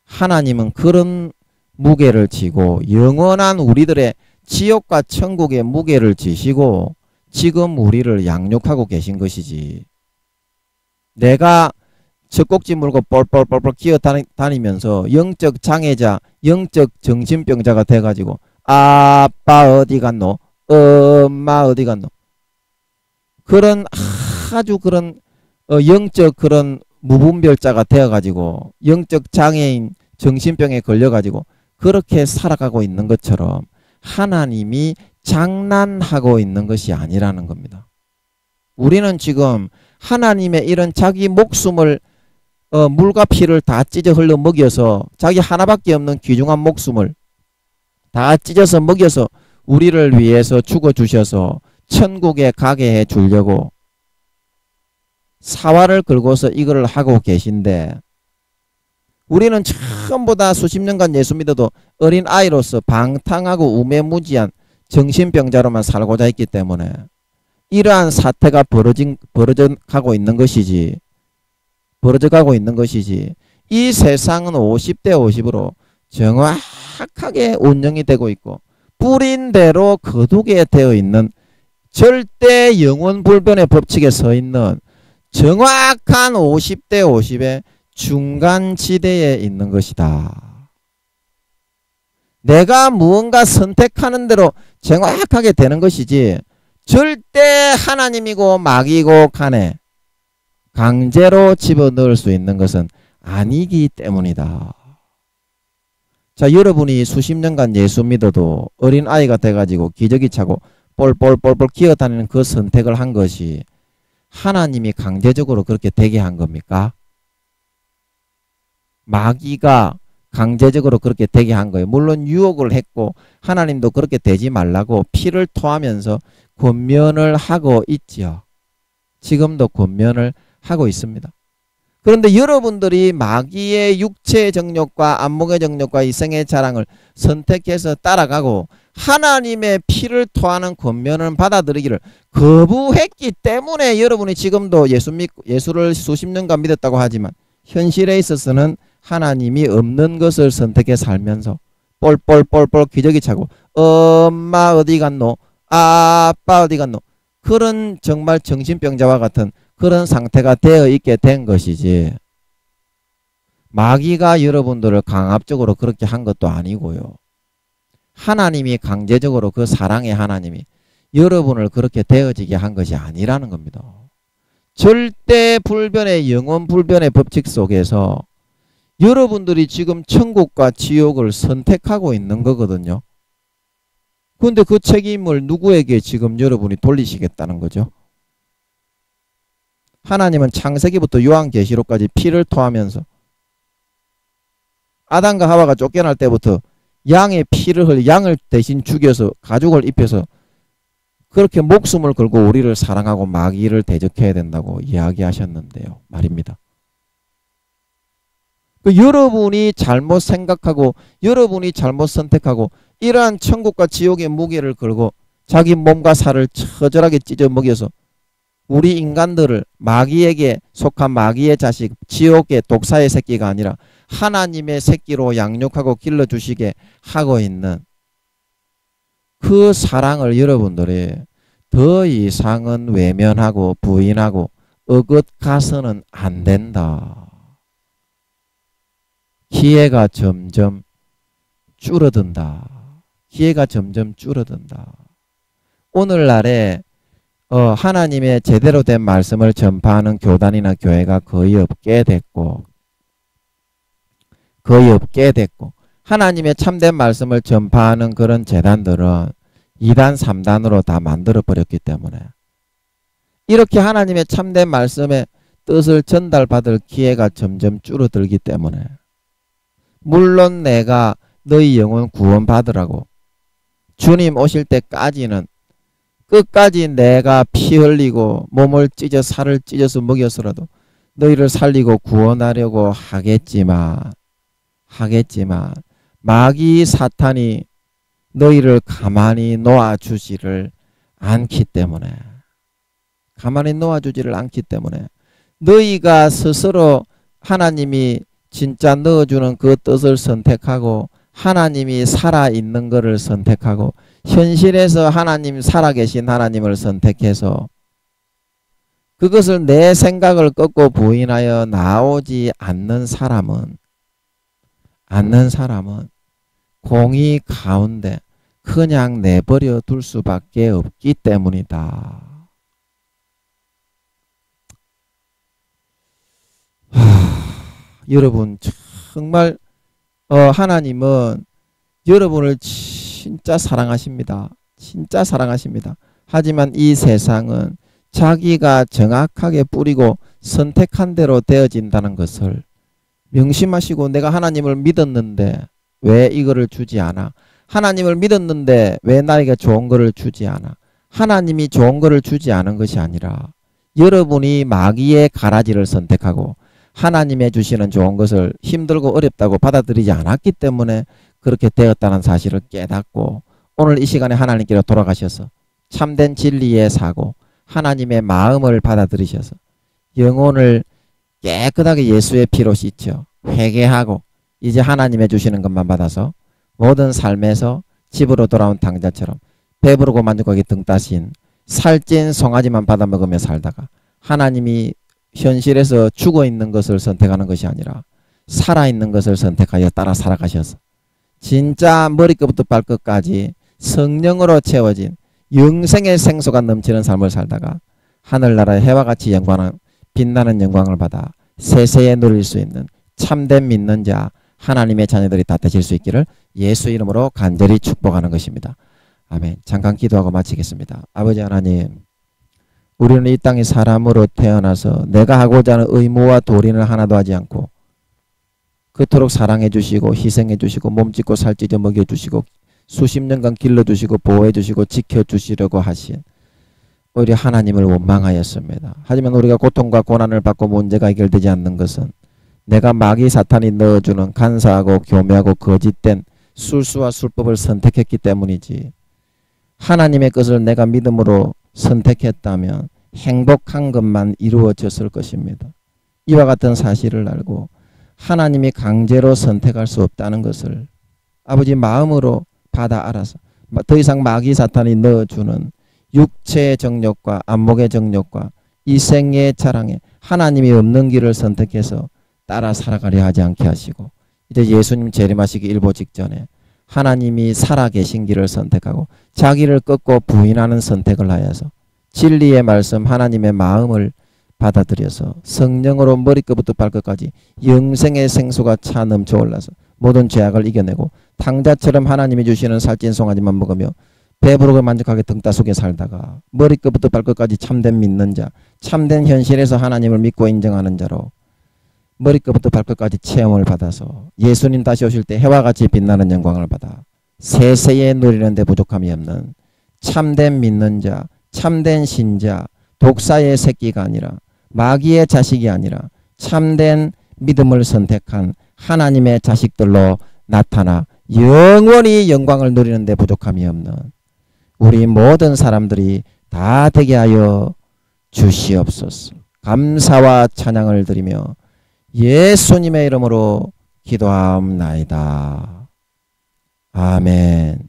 A: 하나님은 그런 무게를 지고 영원한 우리들의 지옥과 천국의 무게를 지시고 지금 우리를 양육하고 계신 것이지. 내가 젖꼭지 물고 뻘뻘뻘뻘 기어다니면서 영적 장애자, 영적 정신병자가 돼가지고 아빠 어디 갔노? 엄마 어디 갔노? 그런 아주 그런 영적 그런 무분별자가 되어가지고 영적 장애인 정신병에 걸려가지고 그렇게 살아가고 있는 것처럼 하나님이 장난하고 있는 것이 아니라는 겁니다. 우리는 지금 하나님의 이런 자기 목숨을 물과 피를 다 찢어 흘러 먹여서 자기 하나밖에 없는 귀중한 목숨을 다 찢어서 먹여서 우리를 위해서 죽어주셔서 천국에 가게 해 주려고 사활을 걸고서 이걸 하고 계신데 우리는 처음보다 수십 년간 예수 믿어도 어린 아이로서 방탕하고 우매무지한 정신병자로만 살고자 했기 때문에 이러한 사태가 벌어져가고 있는 것이지. 이 세상은 50대 50으로 정확하게 운영이 되고 있고 뿌린 대로 거두게 되어 있는 절대 영원불변의 법칙에 서 있는 정확한 50대 50의 중간지대에 있는 것이다. 내가 무언가 선택하는 대로 정확하게 되는 것이지 절대 하나님이고 마귀고 간에 강제로 집어넣을 수 있는 것은 아니기 때문이다. 자, 여러분이 수십 년간 예수 믿어도 어린아이가 돼가지고 기저귀 차고 뻘뻘뻘뻘 기어다니는 그 선택을 한 것이 하나님이 강제적으로 그렇게 되게 한 겁니까? 마귀가 강제적으로 그렇게 되게 한 거예요. 물론 유혹을 했고 하나님도 그렇게 되지 말라고 피를 토하면서 권면을 하고 있지요. 지금도 권면을 하고 있습니다. 그런데 여러분들이 마귀의 육체의 정욕과 안목의 정욕과 이생의 자랑을 선택해서 따라가고 하나님의 피를 토하는 권면을 받아들이기를 거부했기 때문에 여러분이 지금도 예수를 수십 년간 믿었다고 하지만 현실에 있어서는 하나님이 없는 것을 선택해 살면서 뻘뻘뻘뻘 기저귀 차고 엄마 어디 갔노? 아빠 어디 갔노? 그런 정말 정신병자와 같은 그런 상태가 되어 있게 된 것이지 마귀가 여러분들을 강압적으로 그렇게 한 것도 아니고요. 하나님이 강제적으로 그 사랑의 하나님이 여러분을 그렇게 되어지게 한 것이 아니라는 겁니다. 절대 불변의 영원 불변의 법칙 속에서 여러분들이 지금 천국과 지옥을 선택하고 있는 거거든요. 그런데 그 책임을 누구에게 지금 여러분이 돌리시겠다는 거죠? 하나님은 창세기부터 요한계시록까지 피를 토하면서 아담과 하와가 쫓겨날 때부터 양의 피를 흘려 양을 대신 죽여서 가죽을 입혀서 그렇게 목숨을 걸고 우리를 사랑하고 마귀를 대적해야 된다고 이야기하셨는데요. 말입니다. 여러분이 잘못 생각하고 여러분이 잘못 선택하고 이러한 천국과 지옥의 무게를 걸고 자기 몸과 살을 처절하게 찢어 먹여서 우리 인간들을 마귀에게 속한 마귀의 자식 지옥의 독사의 새끼가 아니라 하나님의 새끼로 양육하고 길러주시게 하고 있는 그 사랑을 여러분들이 더 이상은 외면하고 부인하고 어긋가서는 안 된다. 기회가 점점 줄어든다. 기회가 점점 줄어든다. 오늘날에 하나님의 제대로 된 말씀을 전파하는 교단이나 교회가 거의 없게 됐고 하나님의 참된 말씀을 전파하는 그런 재단들은 2단 3단으로 다 만들어 버렸기 때문에 이렇게 하나님의 참된 말씀의 뜻을 전달받을 기회가 점점 줄어들기 때문에 물론 내가 너희 영혼 구원 받으라고 주님 오실 때까지는 끝까지 내가 피 흘리고 몸을 찢어 살을 찢어서 먹여서라도 너희를 살리고 구원하려고 하겠지만 마귀 사탄이 너희를 가만히 놓아주지를 않기 때문에 너희가 스스로 하나님이 진짜 넣어주는 그 뜻을 선택하고 하나님이 살아있는 것을 선택하고 현실에서 하나님, 살아계신 하나님을 선택해서 그것을 내 생각을 꺾고 부인하여 나오지 않는 사람은 공의 가운데 그냥 내버려 둘 수밖에 없기 때문이다. 여러분 정말 하나님은 여러분을 진짜 사랑하십니다. 진짜 사랑하십니다. 하지만 이 세상은 자기가 정확하게 뿌리고 선택한 대로 되어진다는 것을 명심하시고, 내가 하나님을 믿었는데 왜 이거를 주지 않아? 하나님을 믿었는데 왜 나에게 좋은 거를 주지 않아? 하나님이 좋은 거를 주지 않은 것이 아니라 여러분이 마귀의 가라지를 선택하고 하나님의 주시는 좋은 것을 힘들고 어렵다고 받아들이지 않았기 때문에 그렇게 되었다는 사실을 깨닫고, 오늘 이 시간에 하나님께로 돌아가셔서 참된 진리의 사고, 하나님의 마음을 받아들이셔서 영혼을 깨끗하게 예수의 피로 씻죠. 회개하고 이제 하나님의 주시는 것만 받아서 모든 삶에서 집으로 돌아온 당자처럼 배부르고 만족하게 등 따신 살찐 송아지만 받아먹으며 살다가, 하나님이 현실에서 죽어있는 것을 선택하는 것이 아니라 살아있는 것을 선택하여 따라 살아가셔서 진짜 머리끝부터 발끝까지 성령으로 채워진 영생의 생수가 넘치는 삶을 살다가 하늘나라의 해와 같이 빛나는 영광을 받아 세세에 누릴 수 있는 참된 믿는 자, 하나님의 자녀들이 다 되실 수 있기를 예수 이름으로 간절히 축복하는 것입니다. 아멘. 잠깐 기도하고 마치겠습니다. 아버지 하나님, 우리는 이 땅에 사람으로 태어나서 내가 하고자 하는 의무와 도리는 하나도 하지 않고 그토록 사랑해 주시고 희생해 주시고 몸짓고 살찌져 먹여 주시고 수십 년간 길러주시고 보호해주시고 지켜주시려고 하신 우리 하나님을 원망하였습니다. 하지만 우리가 고통과 고난을 받고 문제가 해결되지 않는 것은 내가 마귀 사탄이 넣어주는 간사하고 교묘하고 거짓된 술수와 술법을 선택했기 때문이지, 하나님의 것을 내가 믿음으로 선택했다면 행복한 것만 이루어졌을 것입니다. 이와 같은 사실을 알고 하나님이 강제로 선택할 수 없다는 것을 아버지 마음으로 받아 알아서 더 이상 마귀 사탄이 넣어주는 육체의 정욕과 안목의 정욕과 이 생애의 자랑에 하나님이 없는 길을 선택해서 따라 살아가려 하지 않게 하시고, 이제 예수님 재림하시기 일보 직전에 하나님이 살아계신 길을 선택하고 자기를 꺾고 부인하는 선택을 하여서 진리의 말씀 하나님의 마음을 받아들여서 성령으로 머리끝부터 발끝까지 영생의 생수가 차 넘쳐 올라서 모든 죄악을 이겨내고 탕자처럼 하나님이 주시는 살찐 송아지만 먹으며 배부르고 만족하게 등따 속에 살다가 머리끝부터 발끝까지 참된 믿는 자, 참된 현실에서 하나님을 믿고 인정하는 자로 머리끝부터 발끝까지 체험을 받아서 예수님 다시 오실 때 해와 같이 빛나는 영광을 받아 세세에 누리는 데 부족함이 없는 참된 믿는 자, 참된 신자, 독사의 새끼가 아니라 마귀의 자식이 아니라 참된 믿음을 선택한 하나님의 자식들로 나타나 영원히 영광을 누리는 데 부족함이 없는 우리 모든 사람들이 다 되게 하여 주시옵소서. 감사와 찬양을 드리며 예수님의 이름으로 기도하옵나이다. 아멘.